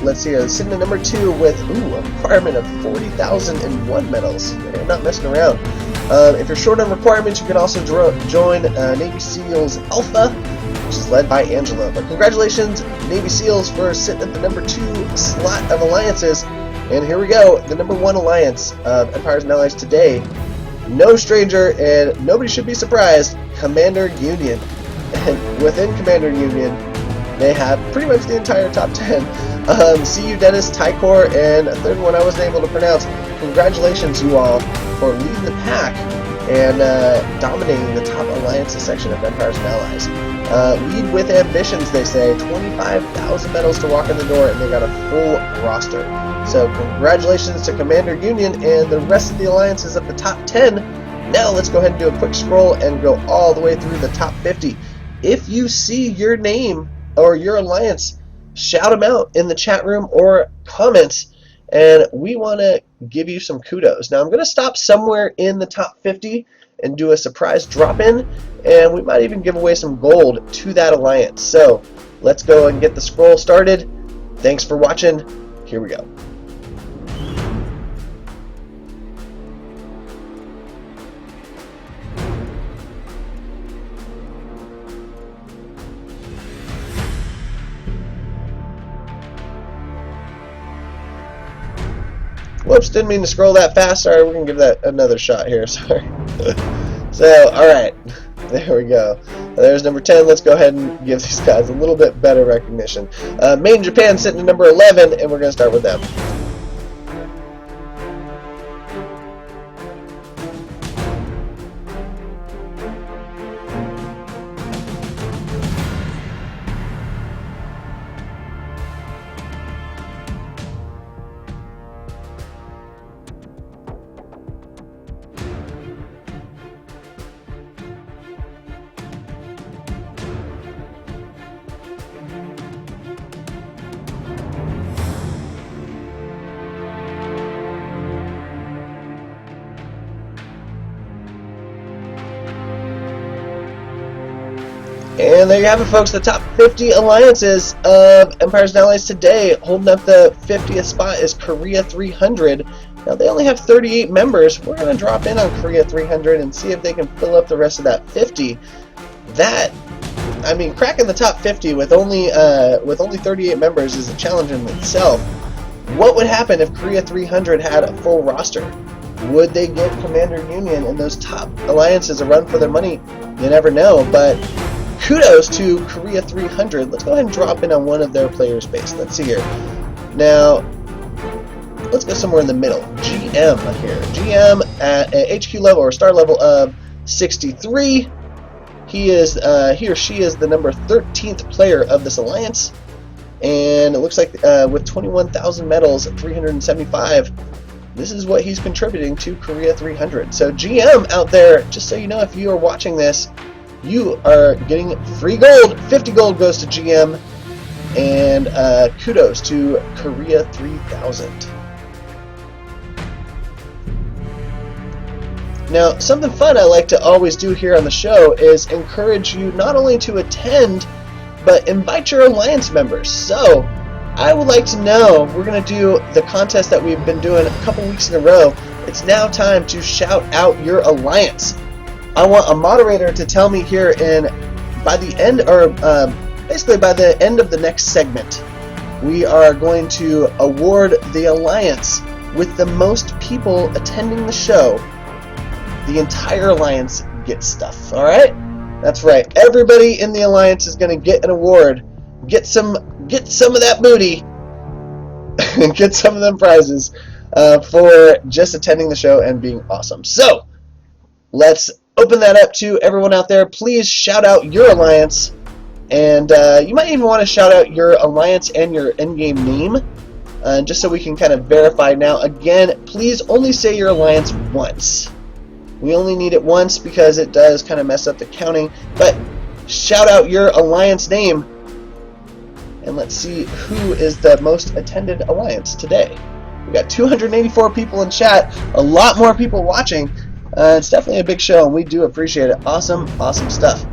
Let's see here, sitting at number 2 with a requirement of 40,001 medals. They're not messing around. If you're short on requirements, you can also join Navy SEALs Alpha, which is led by Angela. But congratulations, Navy SEALs, for sitting at the number 2 slot of alliances. And here we go, the number 1 alliance of Empires and Allies today. No stranger, and nobody should be surprised, Commander Union. And within Commander Union, they have pretty much the entire top 10. CU Dennis, Tycor, and a third one I wasn't able to pronounce. Congratulations, you all, for leading the pack and dominating the top alliances section of Empires and Allies. Lead with ambitions, they say. 25,000 medals to walk in the door, and they got a full roster. So congratulations to Commander Union and the rest of the alliances of the top 10. Now let's go ahead and do a quick scroll and go all the way through the top 50. If you see your name or your alliance, shout them out in the chat room or comments, and we want to give you some kudos. Now I'm going to stop somewhere in the top 50 and do a surprise drop-in, and we might even give away some gold to that alliance. So let's go and get the scroll started. Thanks for watching. Here we go. Whoops, didn't mean to scroll that fast. Sorry, we're going to give that another shot here. Sorry. So, alright. There we go. There's number 10. Let's go ahead and give these guys a little bit better recognition. Made in Japan sitting at number 11, and we're going to start with them. And there you have it, folks, the top 50 alliances of Empires and Allies today. Holding up the 50th spot is Korea 300 Now they only have 38 members. We're going to drop in on Korea 300 and see if they can fill up the rest of that 50. That, I mean, cracking the top 50 with only 38 members is a challenge in itself. What would happen if Korea 300 had a full roster? Would they give Commander Union and those top alliances a run for their money? You never know, but kudos to Korea 300. Let's go ahead and drop in on one of their players' base. Let's see here. Now, let's go somewhere in the middle. GM here. GM at HQ level or star level of 63. He or she is the number 13th player of this alliance, and it looks like with 21,000 medals, 375. This is what he's contributing to Korea 300. So GM out there, just so you know, if you are watching this, you are getting free gold. 50 gold goes to GM, and kudos to Korea 3000. Now, something fun I like to always do here on the show is encourage you not only to attend, but invite your alliance members. So, I would like to know, we're going to do the contest that we've been doing a couple weeks in a row. It's now time to shout out your alliance. I want a moderator to tell me here by the end, or basically by the end of the next segment, we are going to award the alliance with the most people attending the show. The entire alliance gets stuff. All right, that's right. Everybody in the alliance is going to get an award. Get some of that booty, and get some of them prizes for just attending the show and being awesome. So let's open that up to everyone out there. Please shout out your alliance, and you might even want to shout out your alliance and your endgame name, just so we can kind of verify. Now, again, please only say your alliance once. We only need it once because it does kind of mess up the counting, but shout out your alliance name, and let's see who is the most attended alliance today. We got 284 people in chat, a lot more people watching. It's definitely a big show, and we do appreciate it. Awesome, awesome stuff.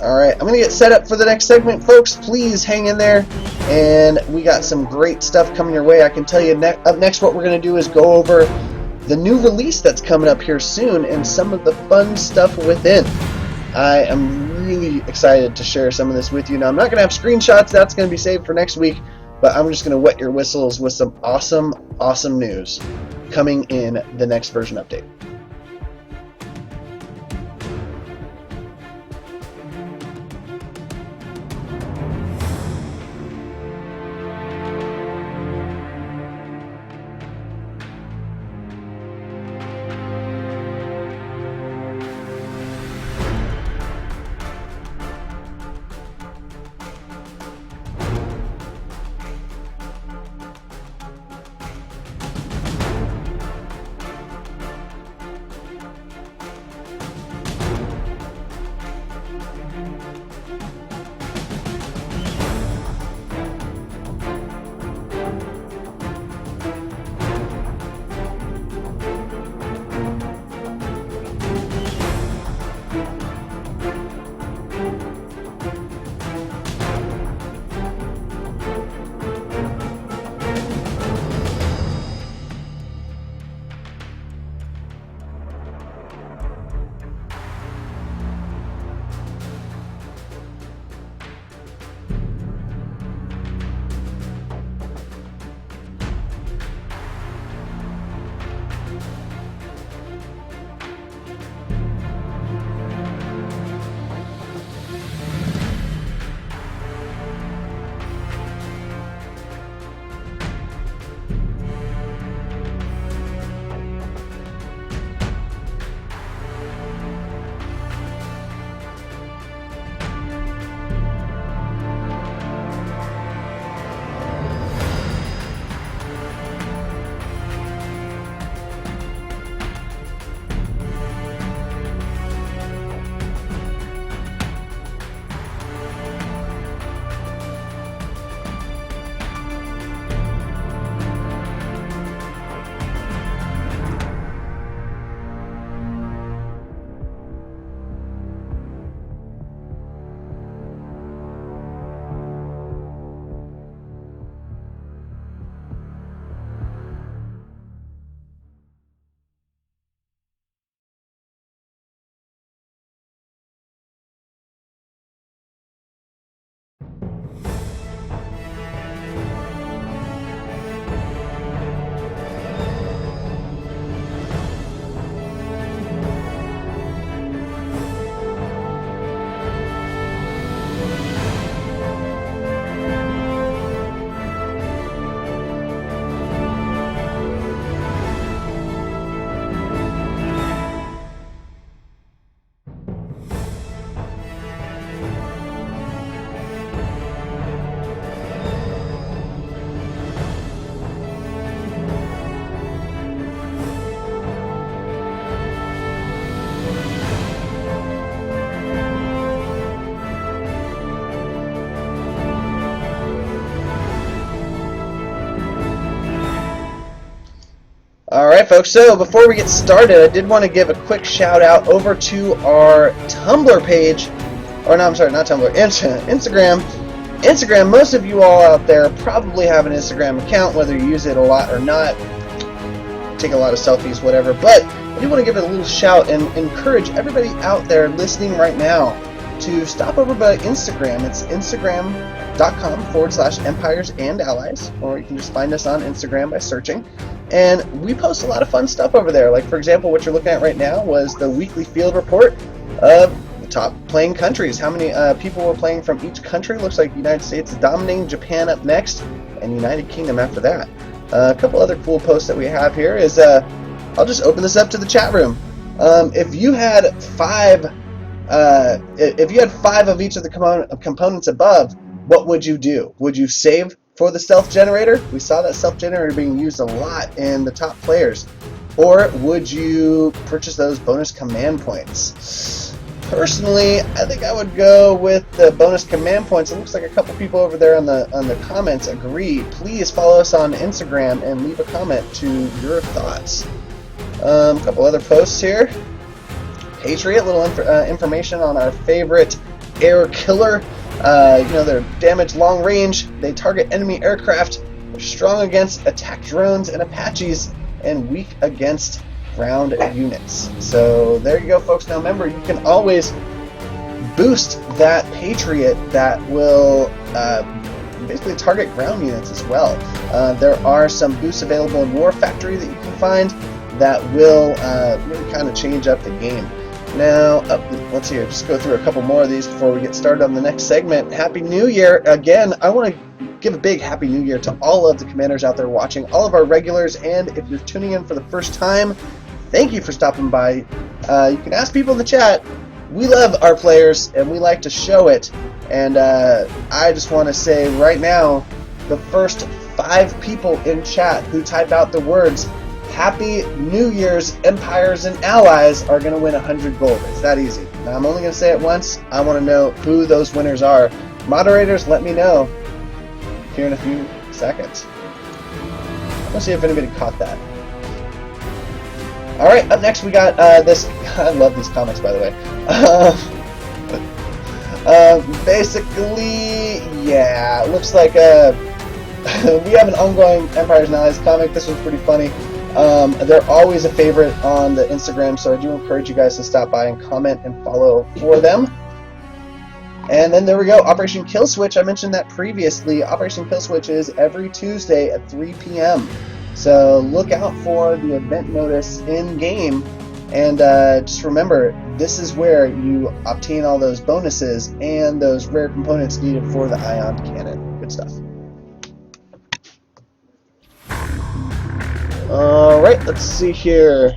Alright, I'm going to get set up for the next segment, folks. Please hang in there, and we got some great stuff coming your way. I can tell you up next what we're going to do is go over the new release that's coming up here soon and some of the fun stuff within. I am really excited to share some of this with you. Now, I'm not going to have screenshots. That's going to be saved for next week, but I'm just going to wet your whistles with some awesome, awesome news coming in the next version update. folks, so before we get started, I did want to give a quick shout out over to our Tumblr page, or no, I'm sorry, not Tumblr, Instagram. Most of you all out there probably have an Instagram account, whether you use it a lot or not, take a lot of selfies, whatever, but I do want to give it a little shout and encourage everybody out there listening right now to stop over by Instagram. It's instagram.com/empires and allies, or you can just find us on Instagram by searching. And we post a lot of fun stuff over there. Like, for example, what you're looking at right now was the weekly field report of the top playing countries. How many people were playing from each country? Looks like the United States is dominating, Japan up next, and United Kingdom after that. A couple other cool posts that we have here is, I'll just open this up to the chat room. If you had five of each of the components above, what would you do? Would you save for the stealth generator? We saw that stealth generator being used a lot in the top players. Or would you purchase those bonus command points? Personally, I think I would go with the bonus command points. It looks like a couple people over there on the comments agree. Please follow us on Instagram and leave a comment to your thoughts. A couple other posts here. Patriot, little information on our favorite air killer. They're damage long range, they target enemy aircraft, they're strong against attack drones and Apaches, and weak against ground units. So there you go, folks. Now remember, you can always boost that Patriot that will basically target ground units as well. There are some boosts available in War Factory that you can find that will really kind of change up the game. Now, let's see here, just go through a couple more of these before we get started on the next segment. Happy New Year! Again, I want to give a big Happy New Year to all of the commanders out there watching, all of our regulars, and if you're tuning in for the first time, thank you for stopping by. You can ask people in the chat. We love our players, and we like to show it, and I just want to say right now, the first 5 people in chat who type out the words Happy New Year's, Empires and Allies are going to win 100 gold. It's that easy. Now, I'm only going to say it once. I want to know who those winners are. Moderators, let me know here in a few seconds. Let's see if anybody caught that. Alright, up next we got this. I love these comics, by the way. Basically, yeah, it looks like we have an ongoing Empires and Allies comic. This one's pretty funny. They're always a favorite on the Instagram, so I do encourage you guys to stop by and comment and follow for them. And then there we go, Operation Kill Switch. I mentioned that previously. Operation Kill Switch is every Tuesday at 3 p.m. So look out for the event notice in game, and just remember, this is where you obtain all those bonuses and those rare components needed for the ion cannon. Good stuff. Alright, let's see here.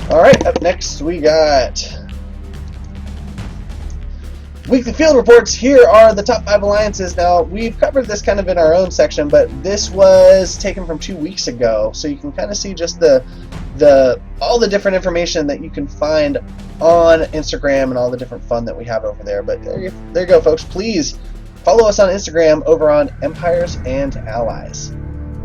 Alright, up next we got weekly field reports. Here are the top 5 alliances. Now, we've covered this kind of in our own section, but this was taken from 2 weeks ago, so you can kind of see just all the different information that you can find on Instagram and all the different fun that we have over there. But there you go, folks. Please follow us on Instagram over on Empires and Allies.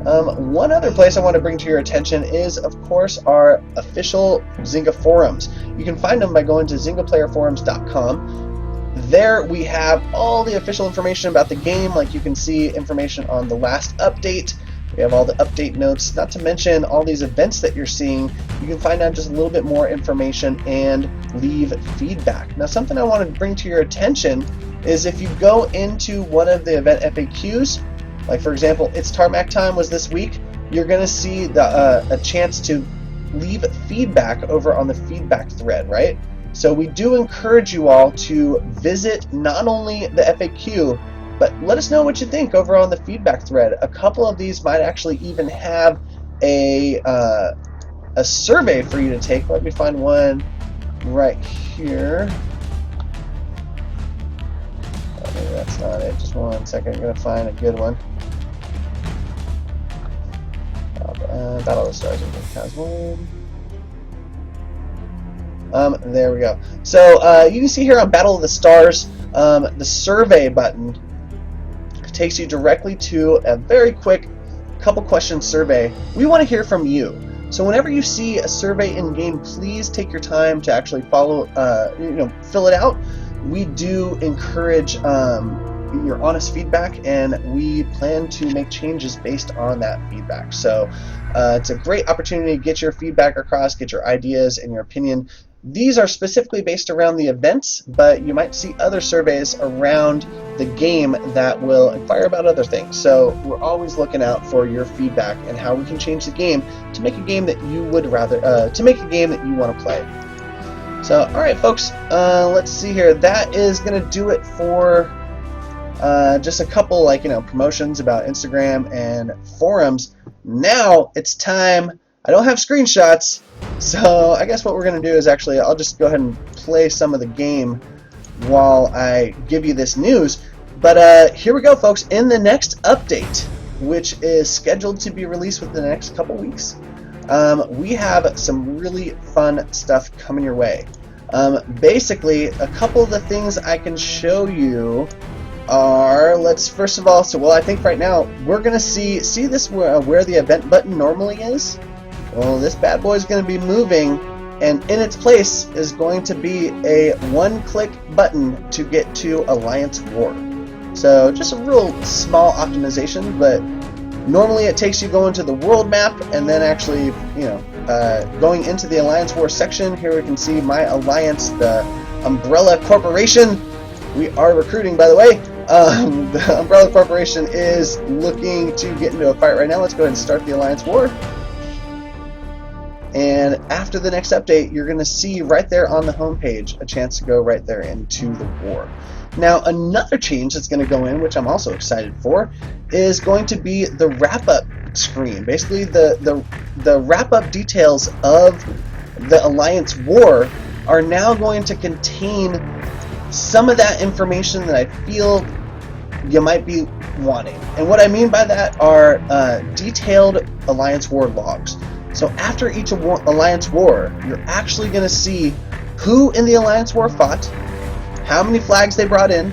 One other place I want to bring to your attention is, of course, our official Zynga forums. You can find them by going to ZyngaPlayerForums.com. There we have all the official information about the game, like you can see information on the last update. We have all the update notes, not to mention all these events that you're seeing. You can find out just a little bit more information and leave feedback. Now, something I want to bring to your attention is if you go into one of the event FAQs, like for example, It's Tarmac Time was this week, you're going to see a chance to leave feedback over on the feedback thread, right? So we do encourage you all to visit not only the FAQ, but let us know what you think over on the feedback thread. A couple of these might actually even have a survey for you to take. Let me find one right here. Oh, maybe that's not it. Just one second. I'm going to find a good one. Battle of the Stars has one. There we go. So you can see here on Battle of the Stars, the survey button takes you directly to a very quick couple question survey. We want to hear from you. So whenever you see a survey in game, please take your time to actually fill it out. We do encourage your honest feedback, and we plan to make changes based on that feedback. So it's a great opportunity to get your feedback across, get your ideas and your opinion. These are specifically based around the events, but you might see other surveys around the game that will inquire about other things. So we're always looking out for your feedback and how we can change the game to make a game that you would rather, to make a game that you want to play. So, all right, folks, let's see here. That is going to do it for just a couple, promotions about Instagram and forums. Now it's time. I don't have screenshots, so I guess what we're going to do is actually, I'll just go ahead and play some of the game while I give you this news. But here we go, folks. In the next update, which is scheduled to be released within the next couple weeks, we have some really fun stuff coming your way. Basically, a couple of the things I can show you are, let's first of all, I think right now we're going to see this where the event button normally is. Well, this bad boy is going to be moving, and in its place is going to be a one-click button to get to Alliance War. So just a real small optimization, but normally it takes you going to the world map and then actually, going into the Alliance War section. Here we can see my alliance, the Umbrella Corporation. We are recruiting, by the way. The Umbrella Corporation is looking to get into a fight right now. Let's go ahead and start the Alliance War. And after the next update, you're going to see right there on the home page a chance to go right there into the war. Now, another change that's going to go in, which I'm also excited for, is going to be the wrap-up screen. Basically, the wrap-up details of the Alliance War are now going to contain some of that information that I feel you might be wanting. And what I mean by that are detailed Alliance War logs. So after each Alliance War, you're actually going to see who in the Alliance War fought, how many flags they brought in,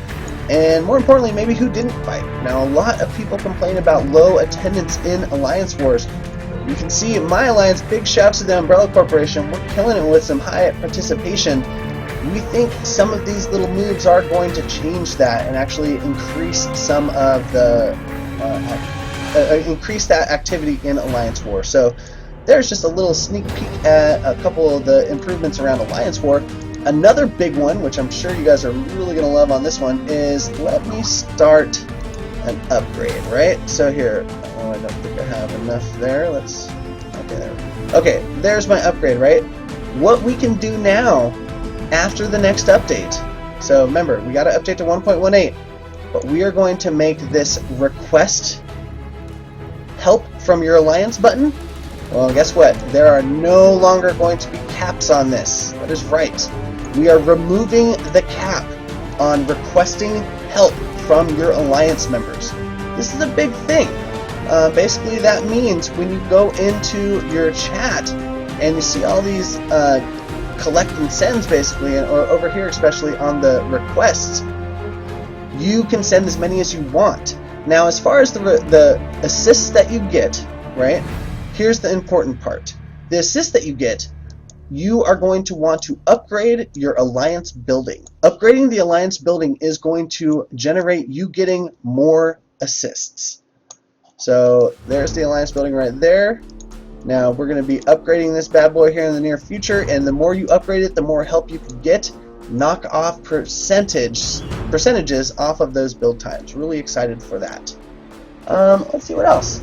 and more importantly, maybe who didn't fight. Now, a lot of people complain about low attendance in Alliance Wars. You can see in my alliance, big shouts to the Umbrella Corporation. We're killing it with some high participation. We think some of these little moves are going to change that and actually increase some of the increase that activity in Alliance War. So there's just a little sneak peek at a couple of the improvements around Alliance War. Another big one, which I'm sure you guys are really going to love on this one, is let me start an upgrade, right? So here, I don't think I have enough there. Okay, there's my upgrade, right? What we can do now after the next update. So remember, we got to update to 1.18, but we are going to make this request help from your alliance button. Well, guess what? There are no longer going to be caps on this. That is right. We are removing the cap on requesting help from your alliance members. This is a big thing. Basically, that means when you go into your chat and you see all these collect and sends, basically, or over here especially on the requests, you can send as many as you want. Now, as far as the assists that you get, right? Here's the important part. The assist that you get, you are going to want to upgrade your alliance building. Upgrading the alliance building is going to generate you getting more assists. So there's the alliance building right there. Now we're going to be upgrading this bad boy here in the near future, and the more you upgrade it, the more help you can get. Knock off percentages off of those build times. Really excited for that. Let's see what else.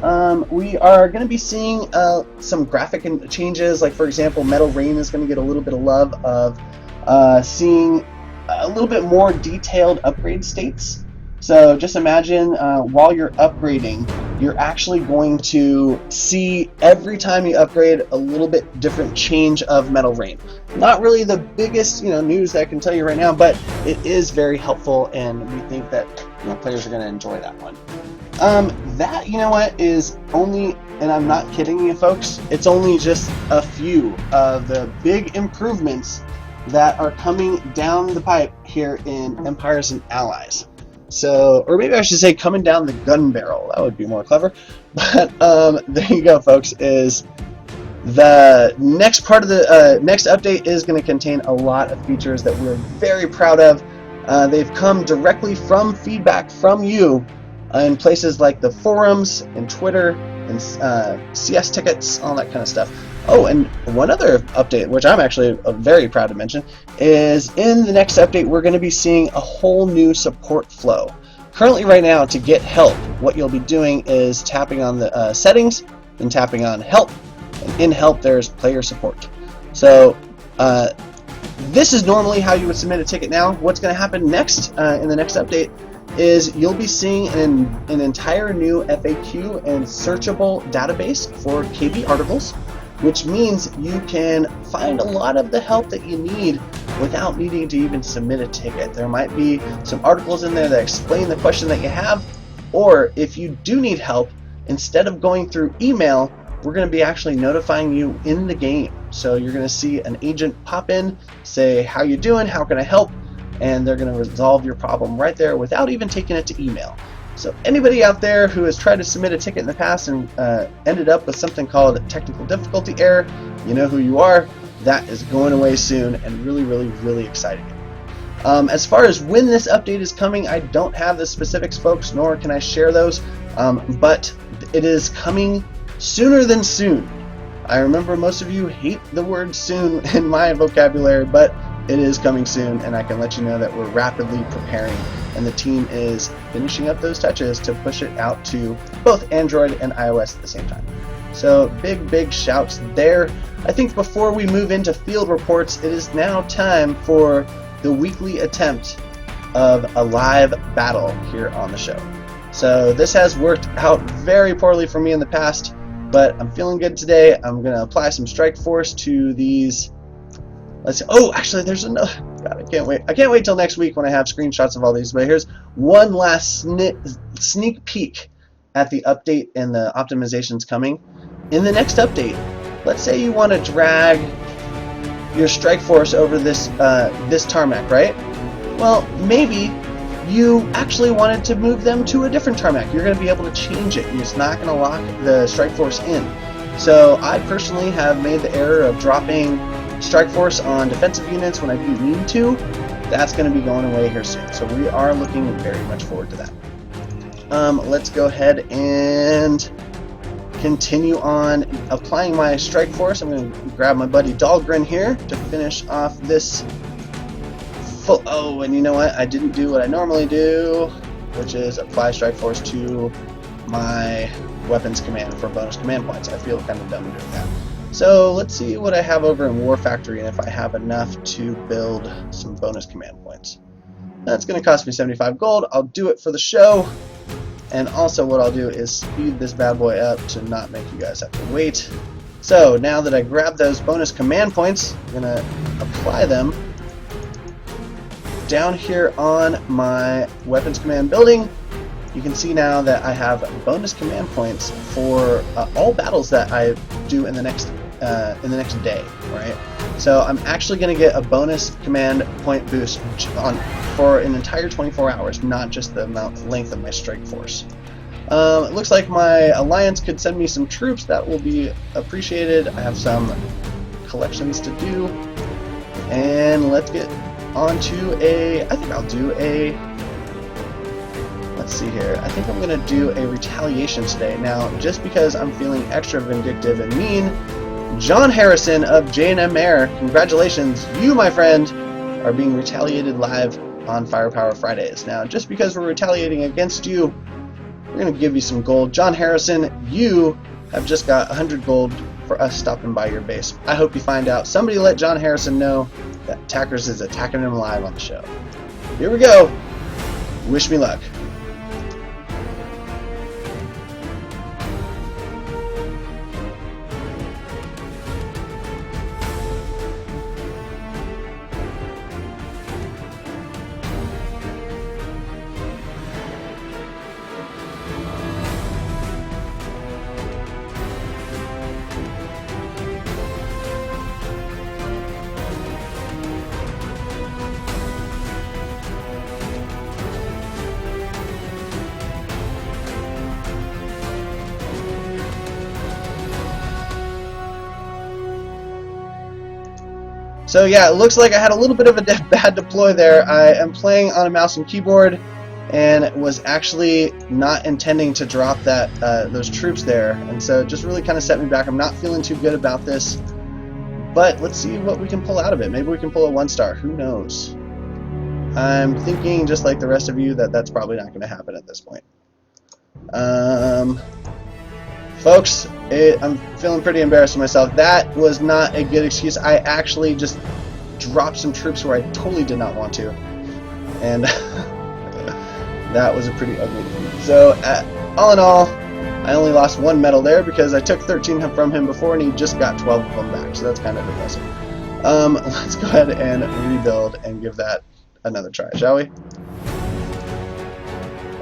We are going to be seeing some graphic changes, like for example, Metal Rain is going to get a little bit of love of seeing a little bit more detailed upgrade states. So just imagine while you're upgrading, you're actually going to see every time you upgrade a little bit different change of Metal Rain. Not really the biggest news that I can tell you right now, but it is very helpful, and we think that players are going to enjoy that one. That, is only, and I'm not kidding you folks, it's only just a few of the big improvements that are coming down the pipe here in Empires and Allies. So, or maybe I should say coming down the gun barrel. That would be more clever. But there you go, folks, is the next part of the next update is going to contain a lot of features that we're very proud of. They've come directly from feedback from you in places like the forums and Twitter and CS tickets, all that kind of stuff. Oh, and one other update, which I'm actually very proud to mention, is in the next update we're going to be seeing a whole new support flow. Currently, right now, to get help, what you'll be doing is tapping on the settings, then tapping on help, and in help there's player support. So this is normally how you would submit a ticket now. What's going to happen next in the next update is you'll be seeing an entire new FAQ and searchable database for KB articles, which means you can find a lot of the help that you need without needing to even submit a ticket. There might be some articles in there that explain the question that you have, or if you do need help, instead of going through email, we're going to be actually notifying you in the game. So you're going to see an agent pop in, say, how you doing, how can I help? And they're going to resolve your problem right there without even taking it to email. So anybody out there who has tried to submit a ticket in the past and ended up with something called a technical difficulty error, you know who you are. That is going away soon and really, really, really exciting. As far as when this update is coming, I don't have the specifics, folks, nor can I share those, but it is coming sooner than soon. I remember most of you hate the word soon in my vocabulary, but it is coming soon, and I can let you know that we're rapidly preparing, and the team is finishing up those touches to push it out to both Android and iOS at the same time. So big shouts there. I think before we move into field reports, it is now time for the weekly attempt of a live battle here on the show. So this has worked out very poorly for me in the past, but I'm feeling good today. I'm going to apply some strike force to these. Let's see. Oh, actually, there's another. God, I can't wait. I can't wait till next week when I have screenshots of all these. But here's one last sneak peek at the update and the optimizations coming. In the next update, let's say you want to drag your strike force over this this tarmac, right? Well, maybe you actually wanted to move them to a different tarmac. You're going to be able to change it. It's not going to lock the strike force in. So I personally have made the error of dropping strike force on defensive units when I do need to. That's going to be going away here soon. So we are looking very much forward to that. Let's go ahead and continue on applying my strike force. I'm going to grab my buddy Dahlgren here to finish off this full. Oh, and you know what? I didn't do what I normally do, which is apply strike force to my weapons command for bonus command points. I feel kind of dumb doing that. So let's see what I have over in War Factory and if I have enough to build some bonus command points. That's going to cost me 75 gold. I'll do it for the show. And also what I'll do is speed this bad boy up to not make you guys have to wait. So now that I grab those bonus command points, I'm going to apply them down here on my weapons command building. You can see now that I have bonus command points for all battles that I do in the next day, right? So I'm actually going to get a bonus command point boost for an entire 24 hours, not just the length of my strike force. It looks like my alliance could send me some troops. That will be appreciated. I have some collections to do, and let's get on to I think I'll do a. Let's see here. I think I'm going to do a retaliation today. Now, just because I'm feeling extra vindictive and mean, John Harrison of J&M Air, congratulations, you, my friend, are being retaliated live on Firepower Fridays. Now, just because we're retaliating against you, we're going to give you some gold. John Harrison, you have just got 100 gold for us stopping by your base. I hope you find out. Somebody let John Harrison know that Tackers is attacking him live on the show. Here we go. Wish me luck. So yeah, it looks like I had a little bit of a bad deploy there. I am playing on a mouse and keyboard, and was actually not intending to drop that those troops there, and so it just really kind of set me back. I'm not feeling too good about this, but let's see what we can pull out of it. Maybe we can pull a 1-star. Who knows? I'm thinking, just like the rest of you, that that's probably not going to happen at this point. Folks, I'm feeling pretty embarrassed with myself. That was not a good excuse. I actually just dropped some troops where I totally did not want to, and that was a pretty ugly defeat. So, all in all, I only lost 1 medal there because I took 13 from him before, and he just got 12 of them back. So that's kind of depressing. Let's go ahead and rebuild and give that another try, shall we?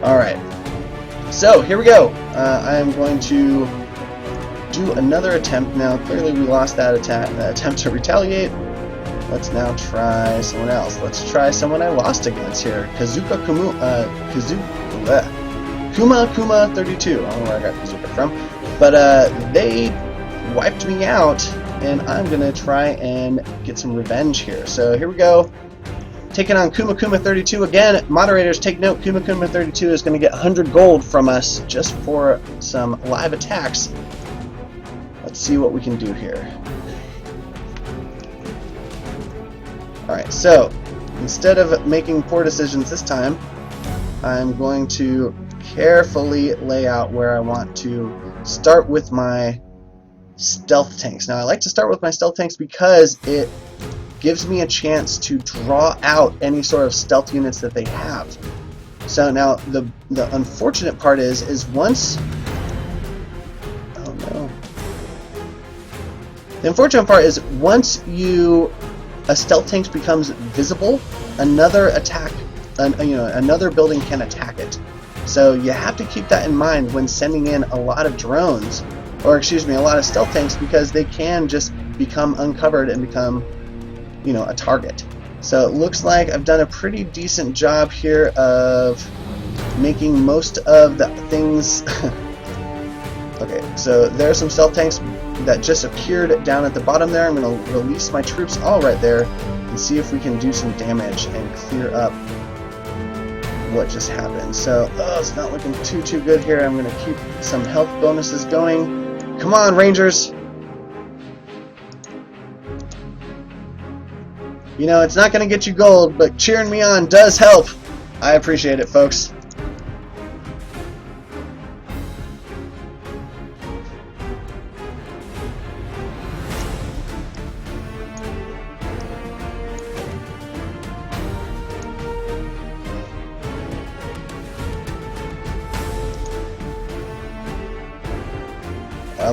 Alright, so here we go. I am going to do another attempt. Now clearly we lost that attempt to retaliate. Let's now try someone else. Let's try someone I lost against here. Kuma 32. I don't know where I got Kazuka from, but they wiped me out, and I'm gonna try and get some revenge here. So here we go. Taking on Kuma 32 again. Moderators, take note, Kuma 32 is going to get 100 gold from us just for some live attacks. Let's see what we can do here. Alright, so instead of making poor decisions this time, I'm going to carefully lay out where I want to start with my stealth tanks. Now I like to start with my stealth tanks because it gives me a chance to draw out any sort of stealth units that they have. So now the unfortunate part is once, oh no, the unfortunate part is once a stealth tank becomes visible, another attack, another building can attack it. So you have to keep that in mind when sending in a lot of drones, or excuse me, a lot of stealth tanks, because they can just become uncovered and become, a target. So it looks like I've done a pretty decent job here of making most of the things. Okay, so there are some stealth tanks that just appeared down at the bottom there. I'm going to release my troops all right there and see if we can do some damage and clear up what just happened. So, it's not looking too good here. I'm going to keep some health bonuses going. Come on, Rangers! It's not going to get you gold, but cheering me on does help. I appreciate it, folks.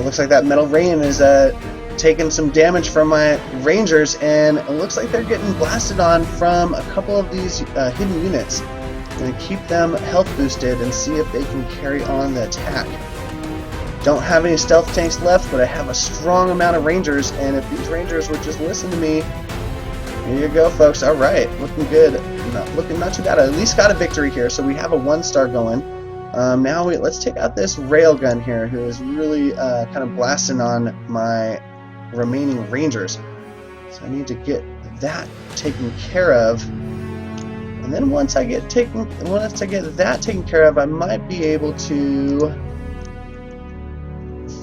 Looks like that metal rain is taking some damage from my Rangers, and it looks like they're getting blasted on from a couple of these hidden units. I'm going to keep them health boosted and see if they can carry on the attack. Don't have any stealth tanks left, but I have a strong amount of Rangers, and if these Rangers would just listen to me, here you go, folks. Alright, looking good. Looking not too bad. I at least got a victory here, so we have a 1-star going. Now let's take out this railgun here, who is really kind of blasting on my remaining Rangers. So I need to get that taken care of, and then once I get that taken care of, I might be able to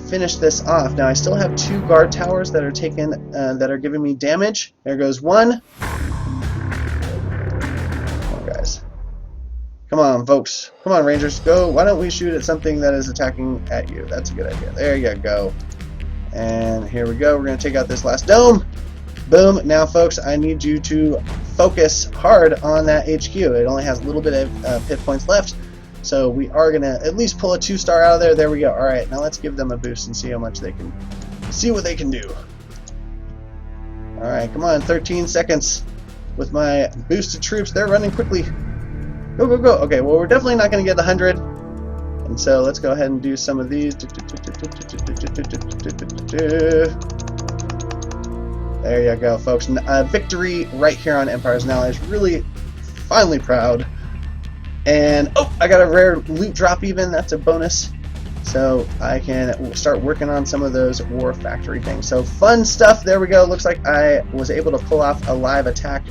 finish this off. Now I still have 2 guard towers that are giving me damage. There goes one. Come on, folks. Come on, Rangers. Go. Why don't we shoot at something that is attacking at you? That's a good idea. There you go. And here we go. We're going to take out this last dome. Boom. Now, folks, I need you to focus hard on that HQ. It only has a little bit of hit points left. So we are going to at least pull a 2-star out of there. There we go. All right. Now let's give them a boost and see how much they can... see what they can do. All right. Come on. 13 seconds with my boosted troops. They're running quickly. Go, go, go. Okay, well, we're definitely not going to get the 100. And so let's go ahead and do some of these. There you go, folks. Victory right here on Empires and Allies. Really, finally proud. And, oh, I got a rare loot drop even. That's a bonus. so I can start working on some of those war factory things. So fun stuff. There we go. Looks like I was able to pull off a live attack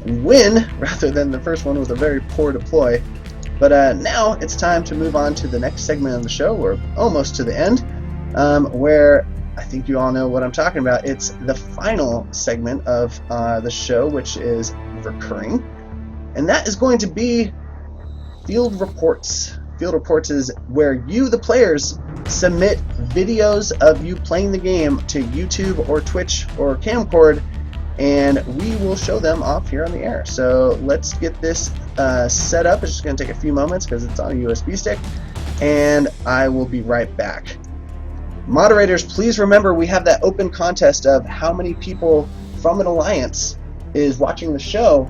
and win rather than the first one with a very poor deploy. But now it's time to move on to the next segment of the show. We're almost to the end, where I think you all know what I'm talking about. It's the final segment of the show, which is recurring, and that is going to be field reports. Field reports is where you, the players, submit videos of you playing the game to YouTube or Twitch or Camcord, and we will show them off here on the air. So let's get this set up. It's just going to take a few moments because it's on a USB stick, and I will be right back. Moderators, please remember we have that open contest of how many people from an alliance is watching the show.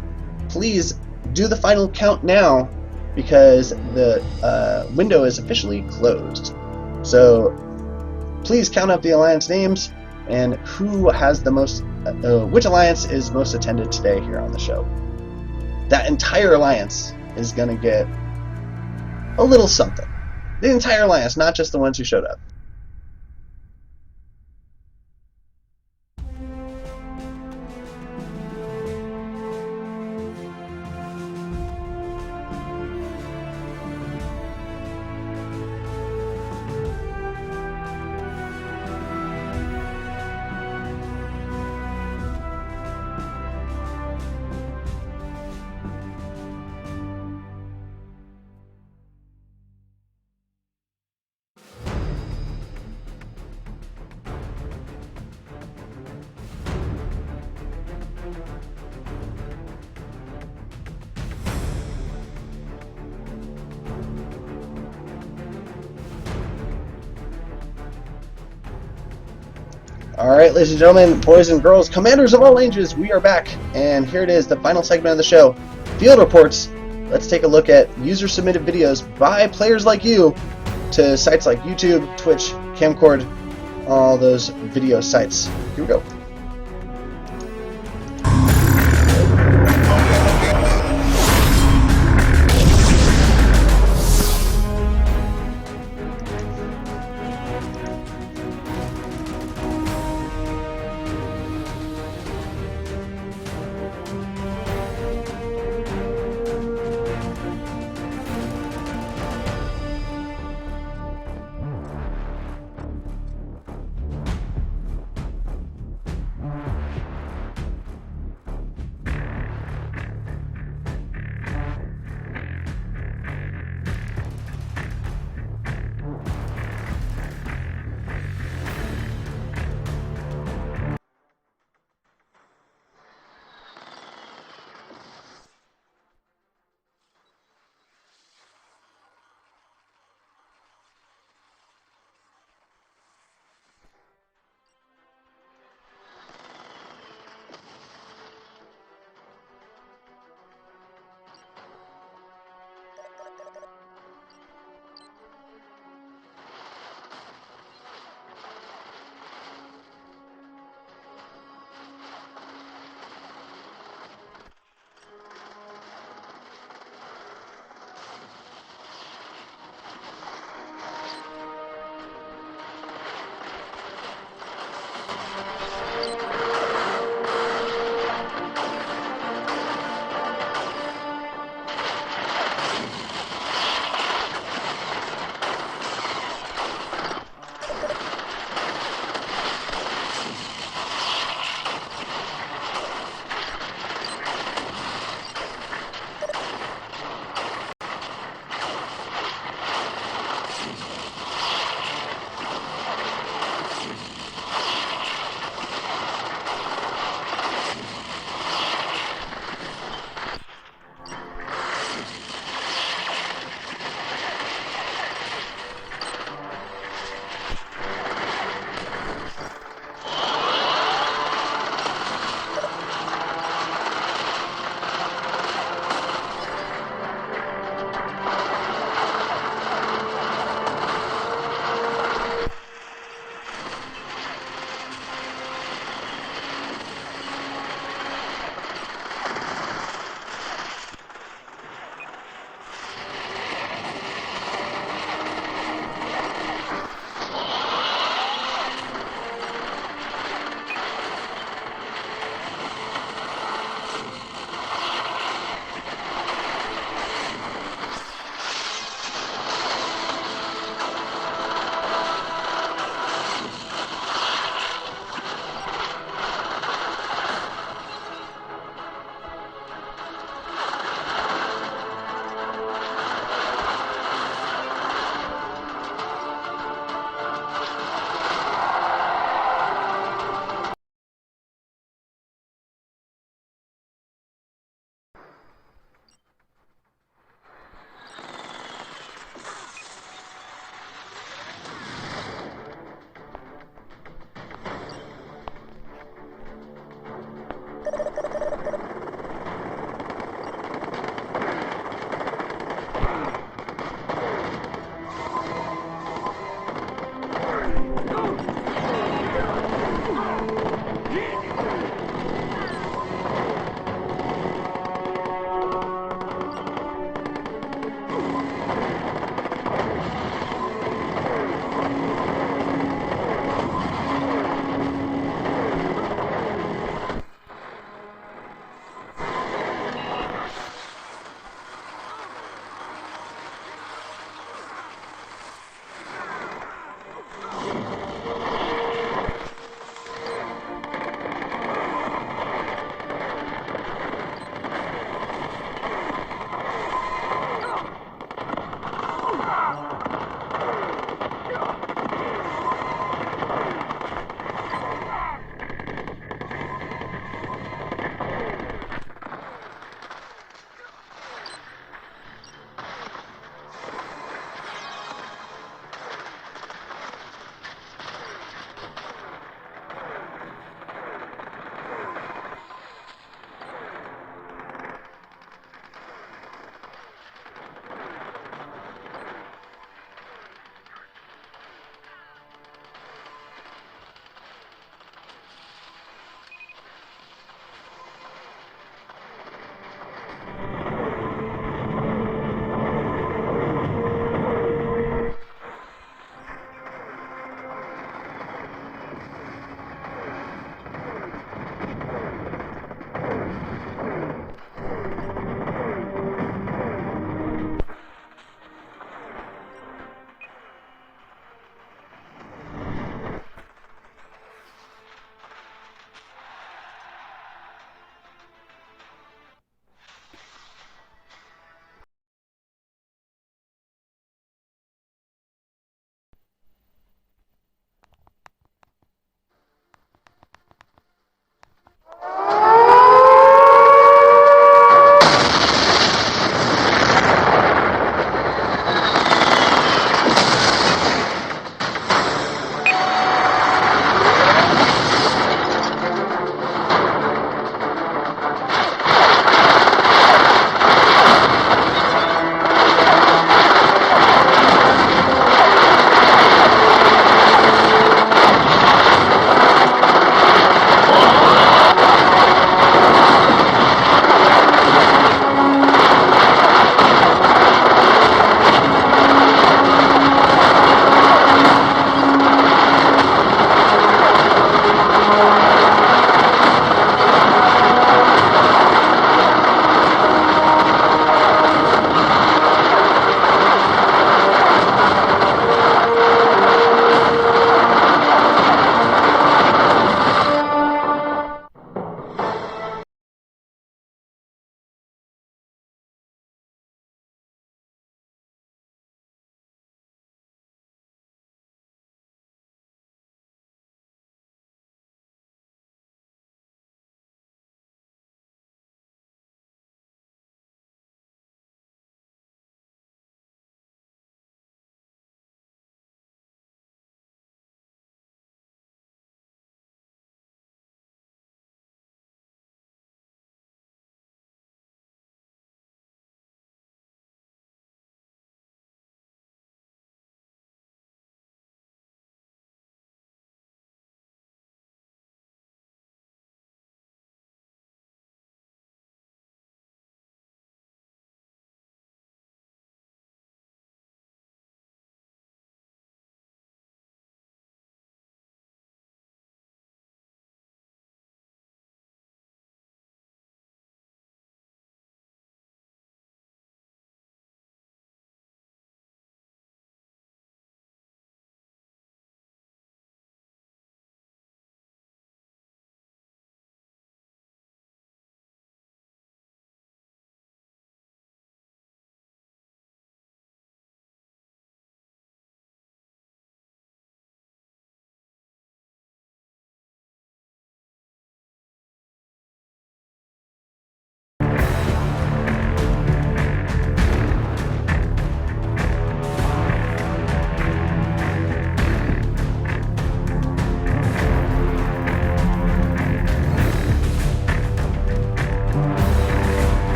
Please do the final count now because the window is officially closed. So please count up the alliance names and who has the most, which alliance is most attended today here on the show. That entire alliance is going to get a little something. The entire alliance, not just the ones who showed up. Alright, ladies and gentlemen, boys and girls, commanders of all ages, we are back, and here it is, the final segment of the show, Field Reports. Let's take a look at user-submitted videos by players like you to sites like YouTube, Twitch, Camcord, all those video sites. Here we go.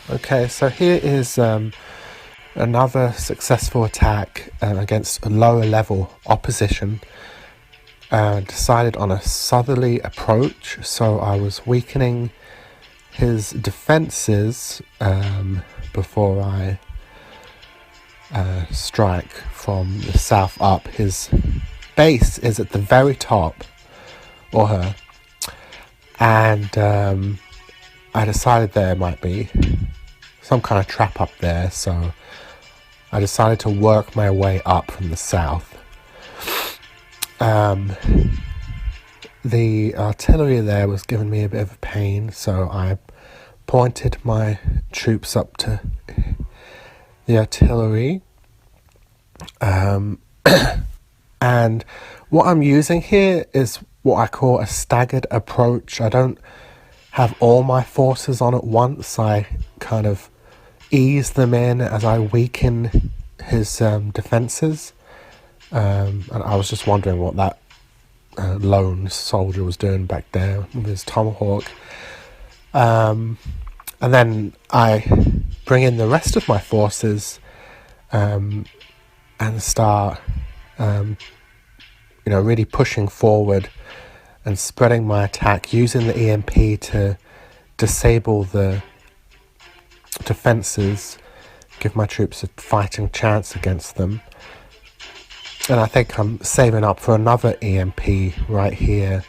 Okay, so here is another successful attack against a lower level opposition. Decided on a southerly approach, so I was weakening his defenses before I strike from the south up. His base is at the very top, or her, and I decided there might be some kind of trap up there, so I decided to work my way up from the south. The artillery there was giving me a bit of a pain, so I pointed my troops up to the artillery. And what I'm using here is what I call a staggered approach. I don't have all my forces on at once. I kind of ease them in as I weaken his defenses. And I was just wondering what that lone soldier was doing back there with his tomahawk. And then I bring in the rest of my forces and start really pushing forward and spreading my attack, using the EMP to disable the defenses, give my troops a fighting chance against them. And I think I'm saving up for another EMP right here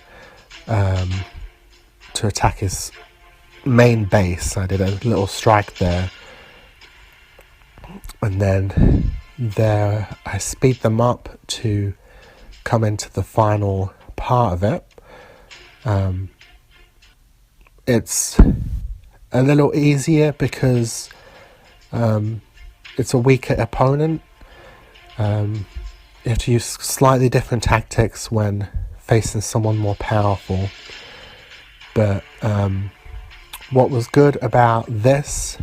to attack his main base. I did a little strike there, and then there I speed them up to come into the final part of it. It's a little easier because it's a weaker opponent. You have to use slightly different tactics when facing someone more powerful. But what was good about this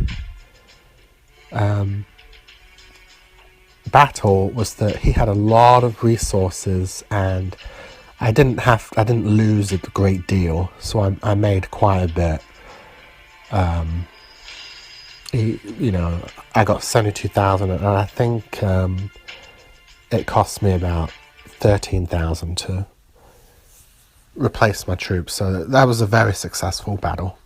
battle was that he had a lot of resources, and I didn't lose a great deal, so I made quite a bit. I got 72,000, and I think it cost me about 13,000 to replace my troops, so that was a very successful battle.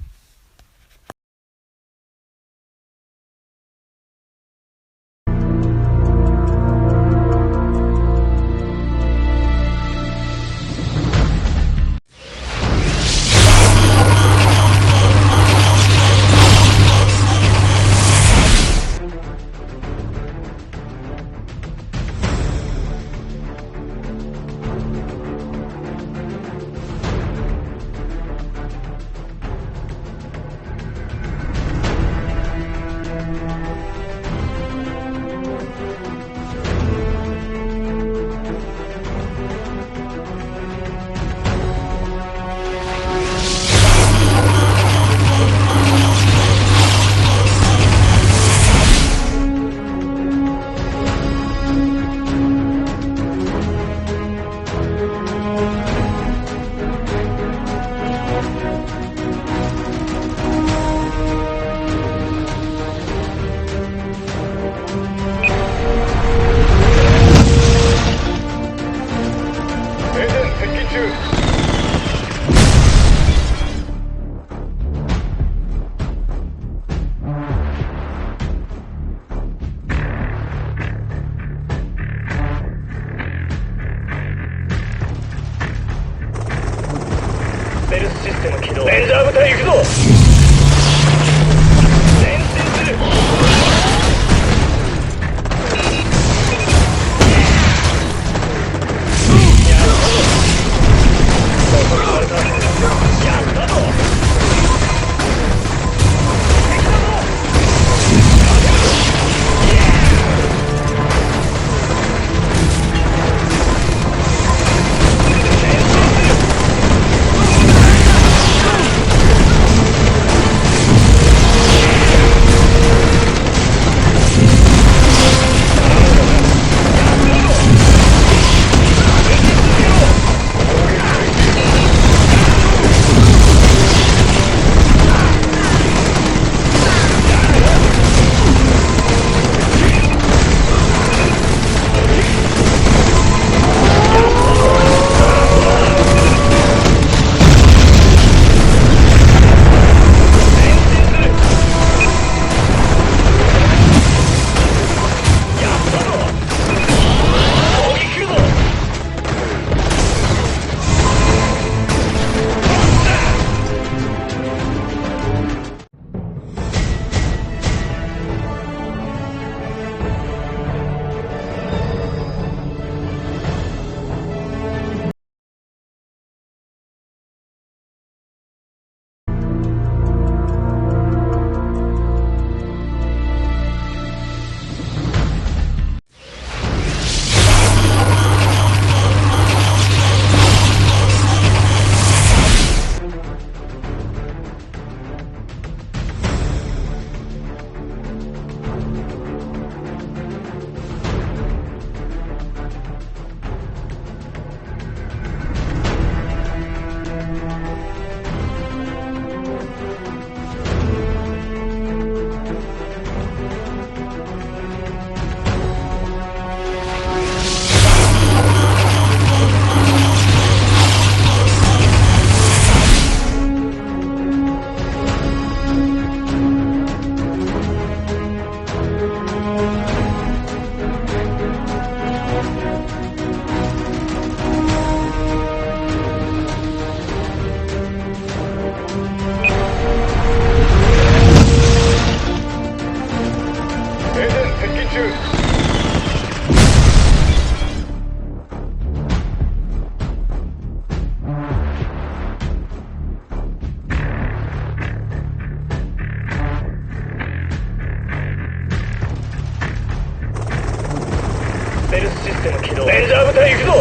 レンジャー部隊行くぞ。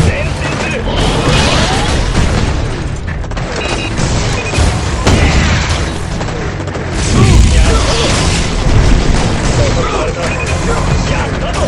前進する。やったぞ。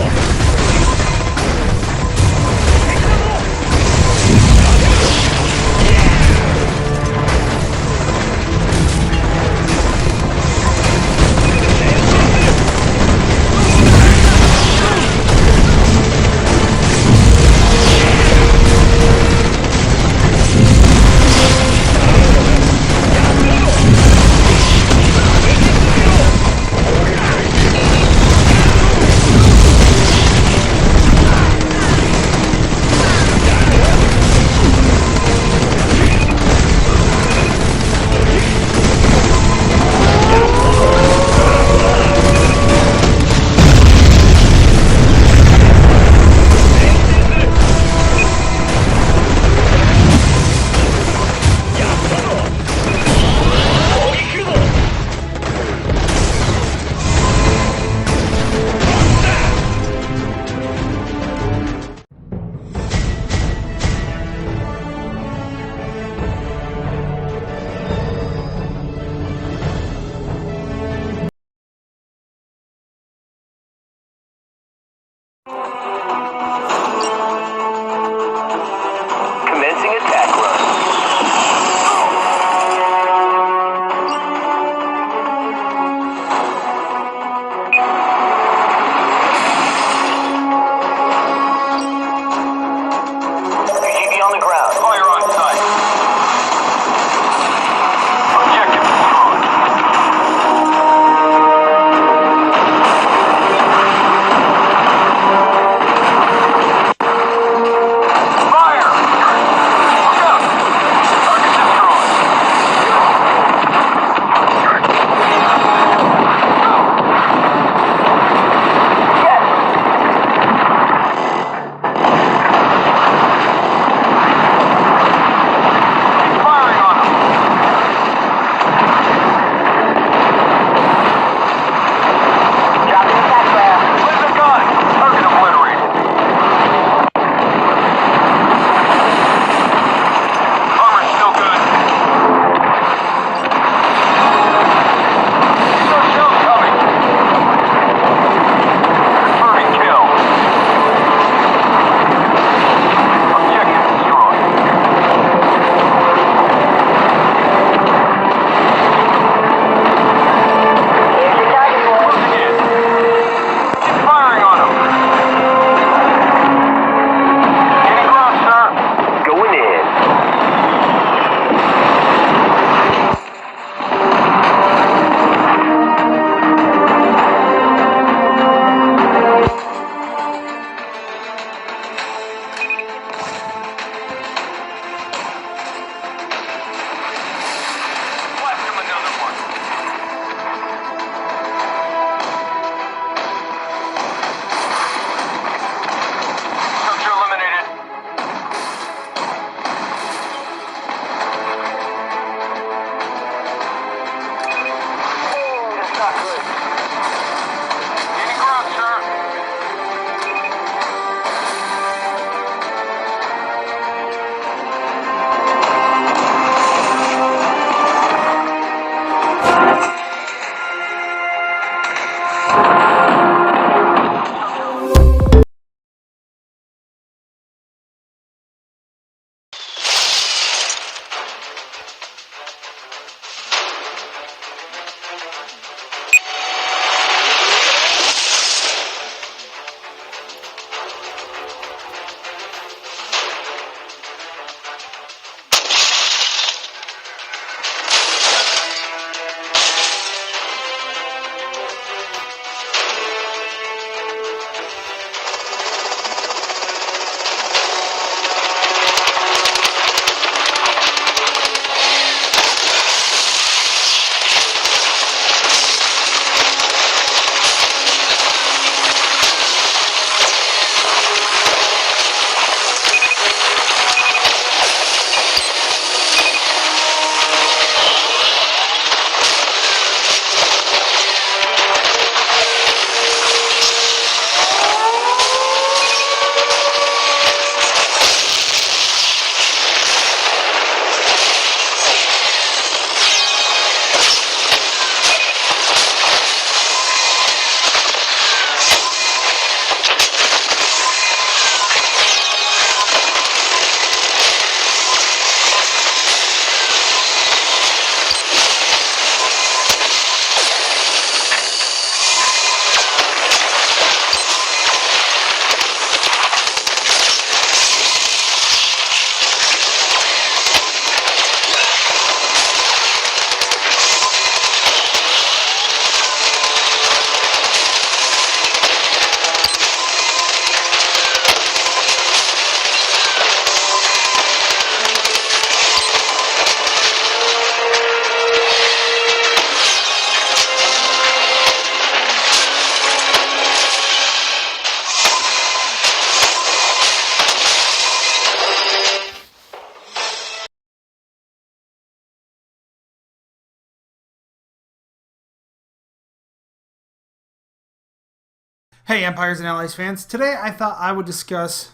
Hey, Empires and Allies fans. Today I thought I would discuss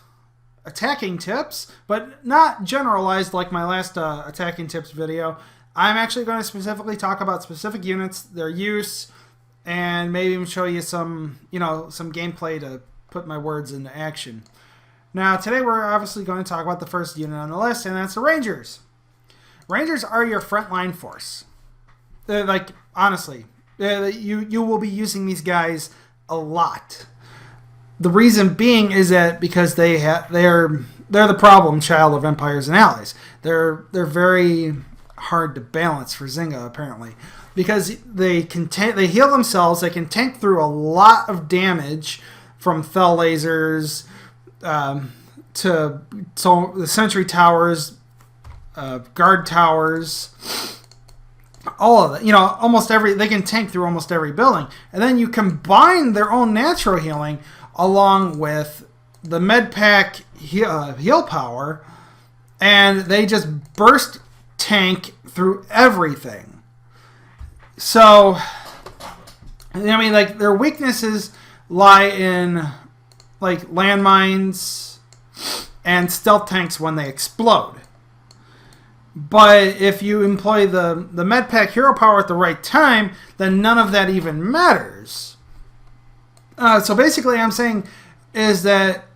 attacking tips, but not generalized like my last attacking tips video. I'm actually going to specifically talk about specific units, their use, and maybe even show you some gameplay to put my words into action. Now, today we're obviously going to talk about the first unit on the list, and that's the Rangers. Rangers are your frontline force. Honestly, you will be using these guys a lot. The reason being is that because they're the problem child of Empires and Allies. They're very hard to balance for Zynga apparently, because they heal themselves. They can tank through a lot of damage from Fel lasers to the sentry towers, guard towers. All of it, almost they can tank through almost every building. And then you combine their own natural healing along with the med pack heal power, and they just burst tank through everything. So, their weaknesses lie in, landmines and stealth tanks when they explode. But if you employ the medpack hero power at the right time, then none of that even matters. So basically I'm saying is that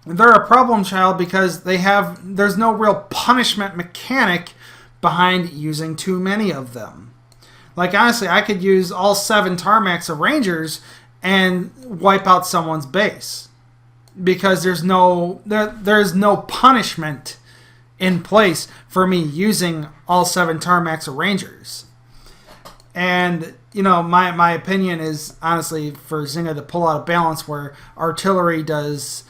they're a problem child because there's no real punishment mechanic behind using too many of them. Honestly, I could use all 7 Tarmacs of Rangers and wipe out someone's base. Because there's no punishment in place for me using all 7 Tarmacs of Rangers. And, my opinion is, honestly, for Zynga to pull out a balance where artillery does,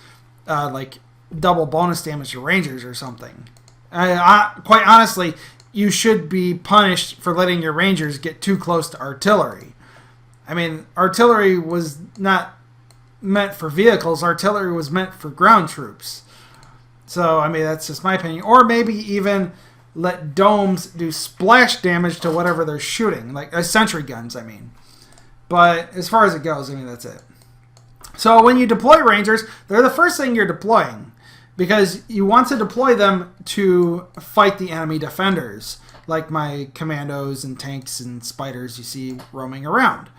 double bonus damage to Rangers or something. Quite honestly, you should be punished for letting your Rangers get too close to artillery. Artillery was not meant for vehicles. Artillery was meant for ground troops. So, that's just my opinion. Or maybe even let domes do splash damage to whatever they're shooting. Sentry guns, But as far as it goes, that's it. So when you deploy Rangers, they're the first thing you're deploying. Because you want to deploy them to fight the enemy defenders. Like my commandos and tanks and spiders you see roaming around.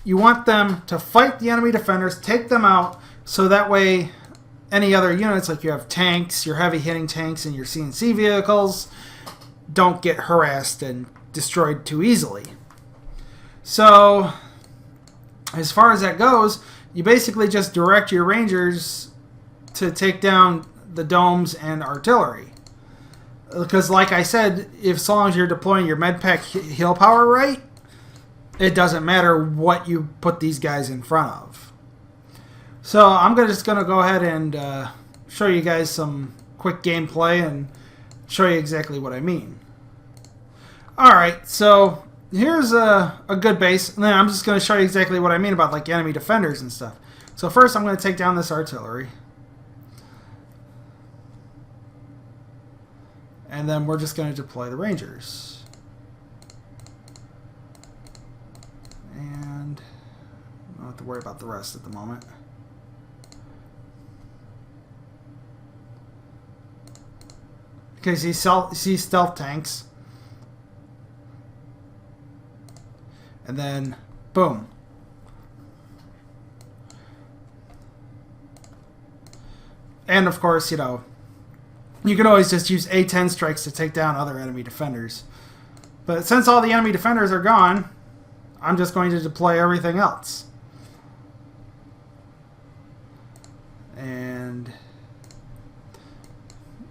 You want them to fight the enemy defenders, take them out, so that way any other units, like you have tanks, your heavy hitting tanks, and your CNC vehicles, don't get harassed and destroyed too easily. So, as far as that goes, you basically just direct your Rangers to take down the domes and artillery. Because, like I said, as long as you're deploying your medpack heal power right, it doesn't matter what you put these guys in front of. So I'm just going to go ahead and show you guys some quick gameplay and show you exactly what I mean. Alright, so here's a good base. And then I'm just going to show you exactly what I mean about enemy defenders and stuff. So first I'm going to take down this artillery. And then we're just going to deploy the Rangers. And I don't have to worry about the rest at the moment. Okay, see stealth tanks. And then, boom. And of course, you can always just use A-10 strikes to take down other enemy defenders. But since all the enemy defenders are gone, I'm just going to deploy everything else. And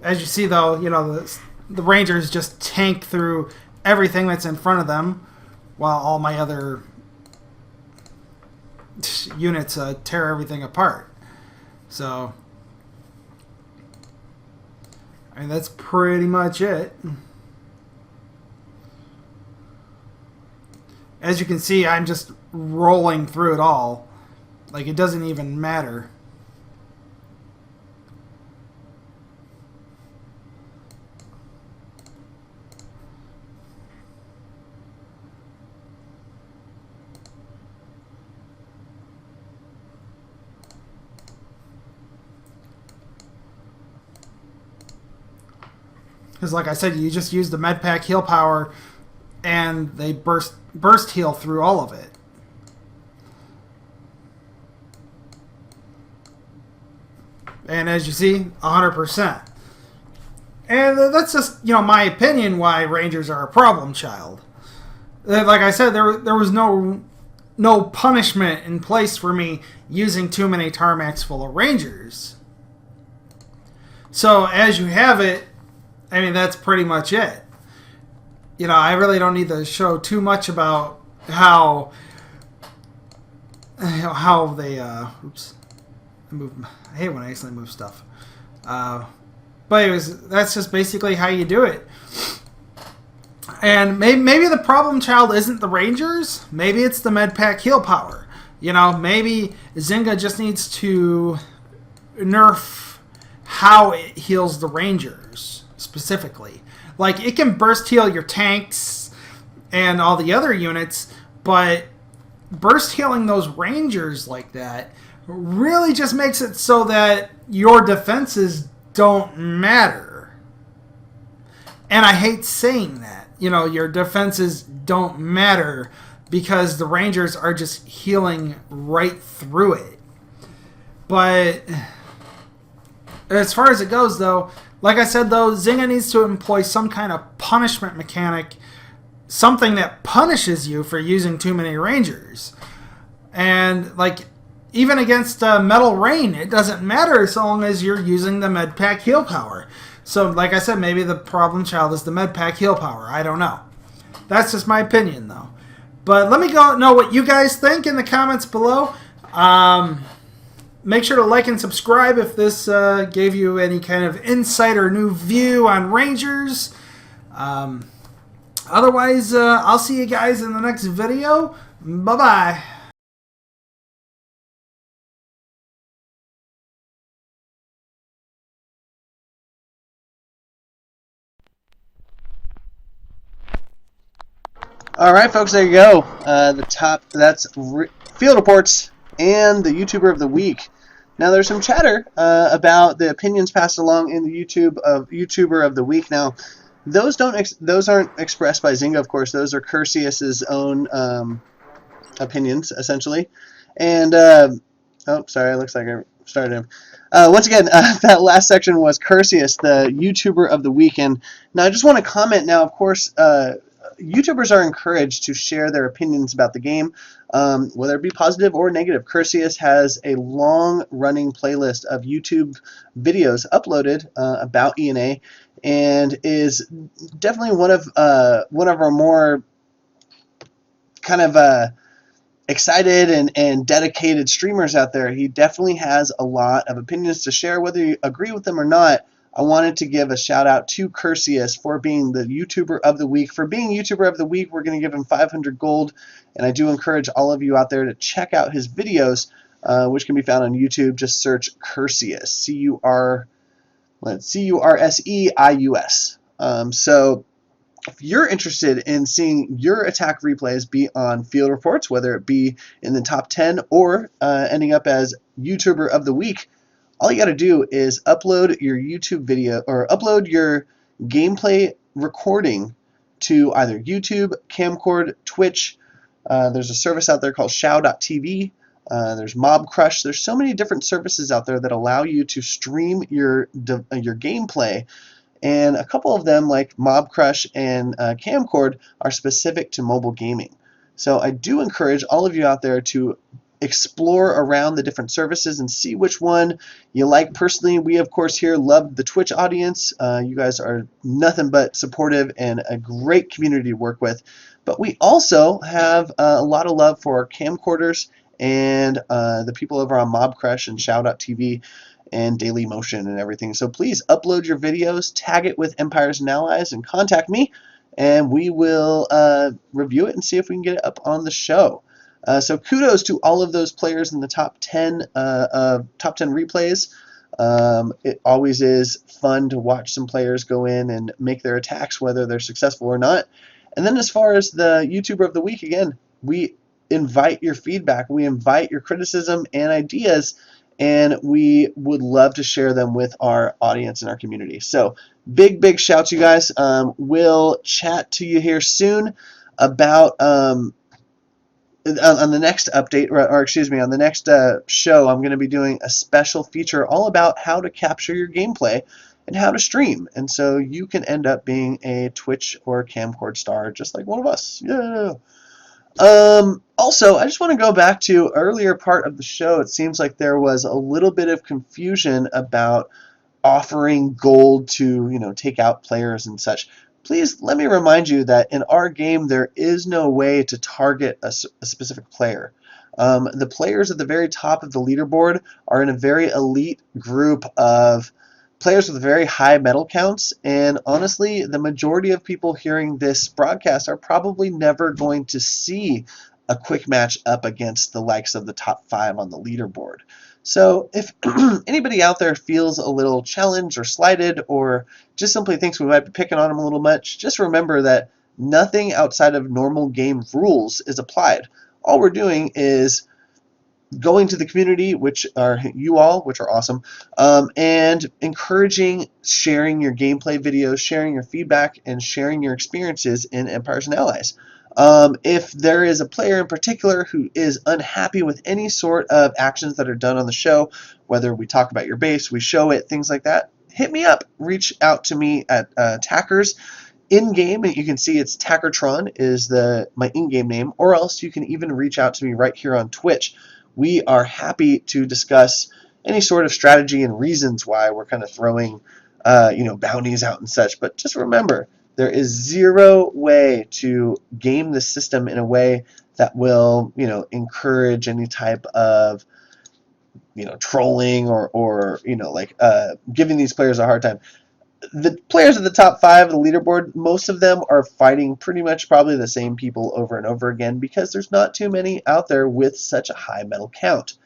as you see, though, the Rangers just tank through everything that's in front of them, while all my other units tear everything apart. So, that's pretty much it. As you can see, I'm just rolling through it all. It doesn't even matter. Because like I said, you just use the med pack heal power, and they burst heal through all of it. And as you see, 100%. And that's just, my opinion why Rangers are a problem child. Like I said, there was no punishment in place for me using too many tarmacs full of Rangers. So as you have it, I mean, that's pretty much it. I really don't need to show too much about how they oops. I hate when I accidentally move stuff. But anyways, that's just basically how you do it. And maybe the problem child isn't the Rangers. Maybe it's the med pack heal power. Maybe Zynga just needs to nerf how it heals the Rangers specifically. Like, it can burst heal your tanks and all the other units, but burst healing those Rangers like that really just makes it so that your defenses don't matter. And I hate saying that. Your defenses don't matter because the Rangers are just healing right through it. But as far as it goes, though, like I said, though, Zynga needs to employ some kind of punishment mechanic, something that punishes you for using too many Rangers. And, like, even against Metal Rain, it doesn't matter as long as you're using the med pack heal power. So, like I said, maybe the problem child is the med pack heal power. I don't know. That's just my opinion, though. But let me know what you guys think in the comments below. Make sure to like and subscribe if this gave you any kind of insight or new view on Rangers. Otherwise, I'll see you guys in the next video. Bye-bye. All right, folks, there you go. That's Field Reports and the YouTuber of the Week. Now, there's some chatter about the opinions passed along in the YouTuber of the Week. Now, those aren't expressed by Zynga, of course. Those are Curseus's own opinions, essentially. And sorry, it looks like I started him. Once again, that last section was Curseus, the YouTuber of the Week. And now I just want to comment. Now, of course, YouTubers are encouraged to share their opinions about the game, whether it be positive or negative. Curseus has a long-running playlist of YouTube videos uploaded about E&A, and is definitely one of our more kind of excited and dedicated streamers out there. He definitely has a lot of opinions to share, whether you agree with them or not. I wanted to give a shout out to Curseus for being the YouTuber of the Week. For being YouTuber of the Week, we're going to give him 500 gold, and I do encourage all of you out there to check out his videos, which can be found on YouTube. Just search Curseus, C-U-R-S-E-I-U-S. So if you're interested in seeing your attack replays be on Field Reports, whether it be in the top 10 or ending up as YouTuber of the Week, all you got to do is upload your YouTube video or upload your gameplay recording to either YouTube, Camcord, Twitch. There's a service out there called Show.tv. There's Mob Crush. There's so many different services out there that allow you to stream your gameplay. And a couple of them, like Mob Crush and Camcord, are specific to mobile gaming. So I do encourage all of you out there to explore around the different services and see which one you like. Personally, we of course here love the Twitch audience. You guys are nothing but supportive and a great community to work with. But we also have a lot of love for our camcorders and the people over on Mob Crush and Shout.tv and Daily Motion and everything. So please upload your videos, tag it with Empires and Allies, and contact me, and we will review it and see if we can get it up on the show. So kudos to all of those players in the top 10 replays. It always is fun to watch some players go in and make their attacks, whether they're successful or not. And then as far as the YouTuber of the Week, again, we invite your feedback. We invite your criticism and ideas. and we would love to share them with our audience and our community. So big shouts, you guys. We'll chat to you here soon about on the next update, or excuse me, on the next show. I'm going to be doing a special feature all about how to capture your gameplay and how to stream, and so you can end up being a Twitch or Camcord star just like one of us. Yeah. Also, I just want to go back to earlier part of the show. It seems like there was a little bit of confusion about offering gold to, take out players and such. Please let me remind you that in our game there is no way to target a specific player. The players at the very top of the leaderboard are in a very elite group of players with very high medal counts, and honestly, the majority of people hearing this broadcast are probably never going to see a quick match up against the likes of the top 5 on the leaderboard. So if anybody out there feels a little challenged or slighted, or just simply thinks we might be picking on them a little much, just remember that nothing outside of normal game rules is applied. All we're doing is going to the community, which are you all, which are awesome, and encouraging sharing your gameplay videos, sharing your feedback, and sharing your experiences in Empires and Allies. If there is a player in particular who is unhappy with any sort of actions that are done on the show, whether we talk about your base, we show it, things like that, hit me up. Reach out to me at Tackers. In-game, you can see it's Tackertron is my in-game name, or else you can even reach out to me right here on Twitch. We are happy to discuss any sort of strategy and reasons why we're kind of throwing bounties out and such. But just remember, there is zero way to game the system in a way that will encourage any type of trolling or giving these players a hard time. The players at the top 5 of the leaderboard, most of them are fighting pretty much probably the same people over and over again, because there's not too many out there with such a high medal count.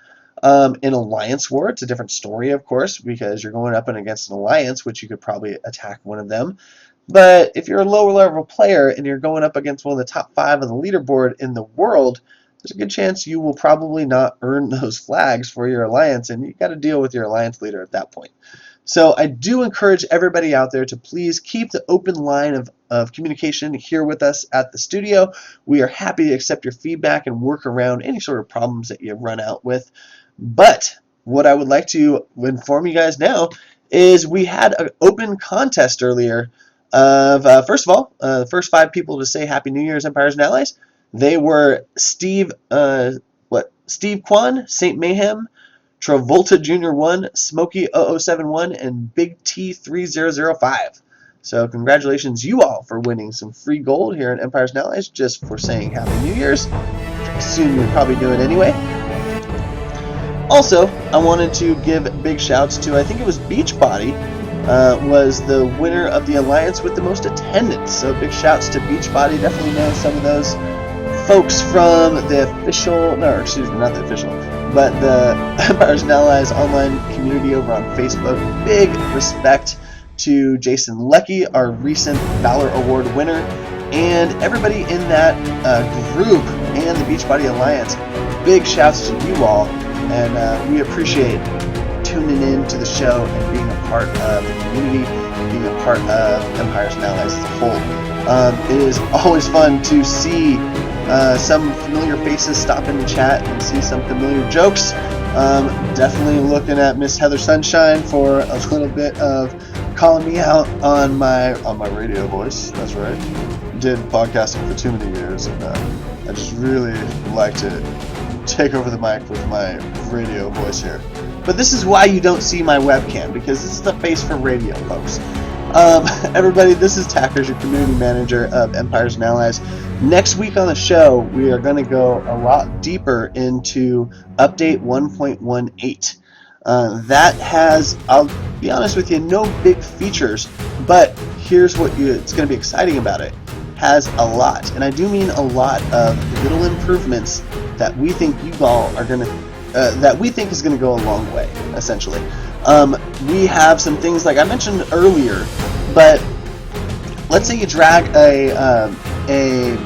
In Alliance War, it's a different story, of course, because you're going up and against an alliance, which you could probably attack one of them. But if you're a lower level player and you're going up against one of the top 5 on the leaderboard in the world, there's a good chance you will probably not earn those flags for your alliance, and you got to deal with your alliance leader at that point. So I do encourage everybody out there to please keep the open line of communication here with us at the studio. We are happy to accept your feedback and work around any sort of problems that you run out with. But what I would like to inform you guys now is we had an open contest earlier of, first of all, the first 5 people to say Happy New Year's, Empires and Allies. They were Steve Kwan, Saint Mayhem, Travolta Jr. 1, Smokey 0071, and Big T 3005. So congratulations you all for winning some free gold here in Empires and Allies just for saying Happy New Year's. I assume you're probably doing anyway. Also, I wanted to give big shouts to, I think it was Beachbody, was the winner of the Alliance with the most attendance. So big shouts to Beachbody. Definitely know some of those folks from the official, no, excuse me, not the official, but the Empires and Allies online community over on Facebook. Big respect to Jason Leckie, our recent Valor Award winner, and everybody in that group and the Beachbody Alliance. Big shouts to you all, and we appreciate tuning in to the show and being a part of the community, being a part of Empires and Allies as a whole. It is always fun to see some familiar faces stop in the chat and see some familiar jokes. Definitely looking at Miss Heather Sunshine for a little bit of calling me out on my radio voice. That's right. Did podcasting for too many years, and I just really like to take over the mic with my radio voice here. But this is why you don't see my webcam, because this is the face for radio, folks. Everybody, this is Tackers, your community manager of Empires and Allies. Next week on the show, we are going to go a lot deeper into Update 1.18. That has, I'll be honest with you, no big features, but here's what it's going to be exciting about it. Has a lot, and I do mean a lot of little improvements that we think you all are going to, that we think is going to go a long way, essentially. We have some things like I mentioned earlier, but let's say you drag a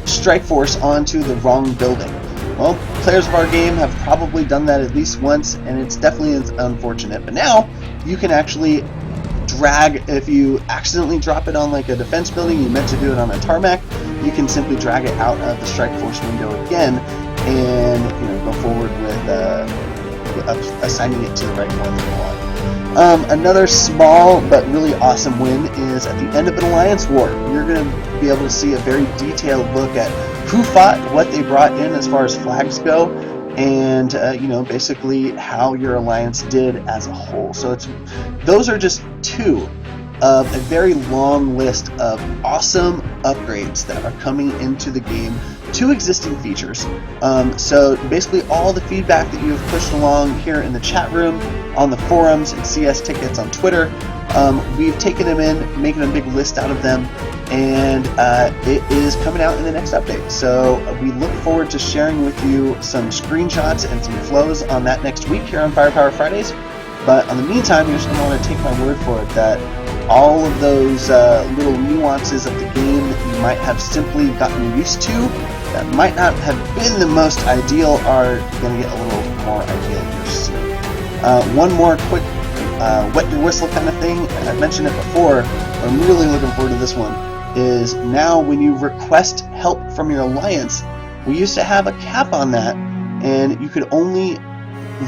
strike force onto the wrong building. Well, players of our game have probably done that at least once, and it's definitely unfortunate. But now you can actually drag, if you accidentally drop it on like a defense building, you meant to do it on a tarmac, you can simply drag it out of the strike force window again and go forward with assigning it to the right one that you want. Another small but really awesome win is at the end of an alliance war. You're going to be able to see a very detailed look at who fought, what they brought in as far as flags go, and basically how your alliance did as a whole. So those are just two of a very long list of awesome upgrades that are coming into the game to existing features. So basically all the feedback that you have pushed along here in the chat room, on the forums, and CS Tickets on Twitter, we've taken them in, making a big list out of them, and it is coming out in the next update. So we look forward to sharing with you some screenshots and some flows on that next week here on Firepower Fridays. But in the meantime, you're just going to want to take my word for it that all of those little nuances of the game that you might have simply gotten used to, that might not have been the most ideal, are going to get a little more ideal here soon. One more quick wet your whistle kind of thing, and I mentioned it before, but I'm really looking forward to this one, is now when you request help from your alliance, we used to have a cap on that, and you could only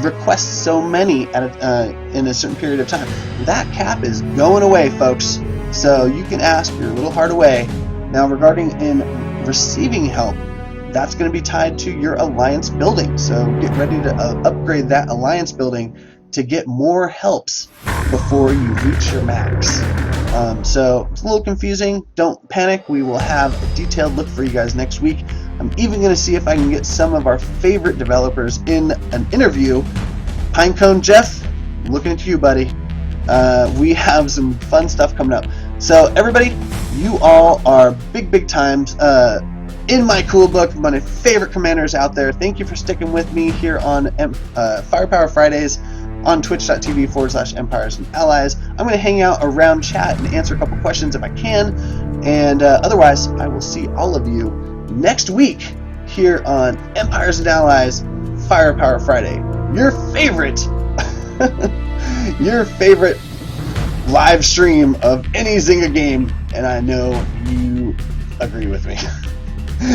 request so many in a certain period of time. That cap is going away, folks, so you can ask your little heart away. Now regarding in receiving help, that's going to be tied to your alliance building, so get ready to upgrade that alliance building to get more helps before you reach your max. So it's a little confusing. Don't panic. We will have a detailed look for you guys next week. I'm even going to see if I can get some of our favorite developers in an interview. Pinecone Jeff, I'm looking at you, buddy. We have some fun stuff coming up. So everybody, you all are big times in my cool book, one of my favorite commanders out there. Thank you for sticking with me here on Firepower Fridays on twitch.tv/Empires and Allies. I'm going to hang out around chat and answer a couple questions if I can, and otherwise I will see all of you next week here on Empires and Allies Firepower Friday. Your favorite live stream of any Zynga game, and I know you agree with me.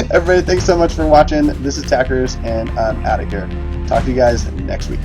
Everybody, thanks so much for watching. This is Tackers, and I'm out of here. Talk to you guys next week.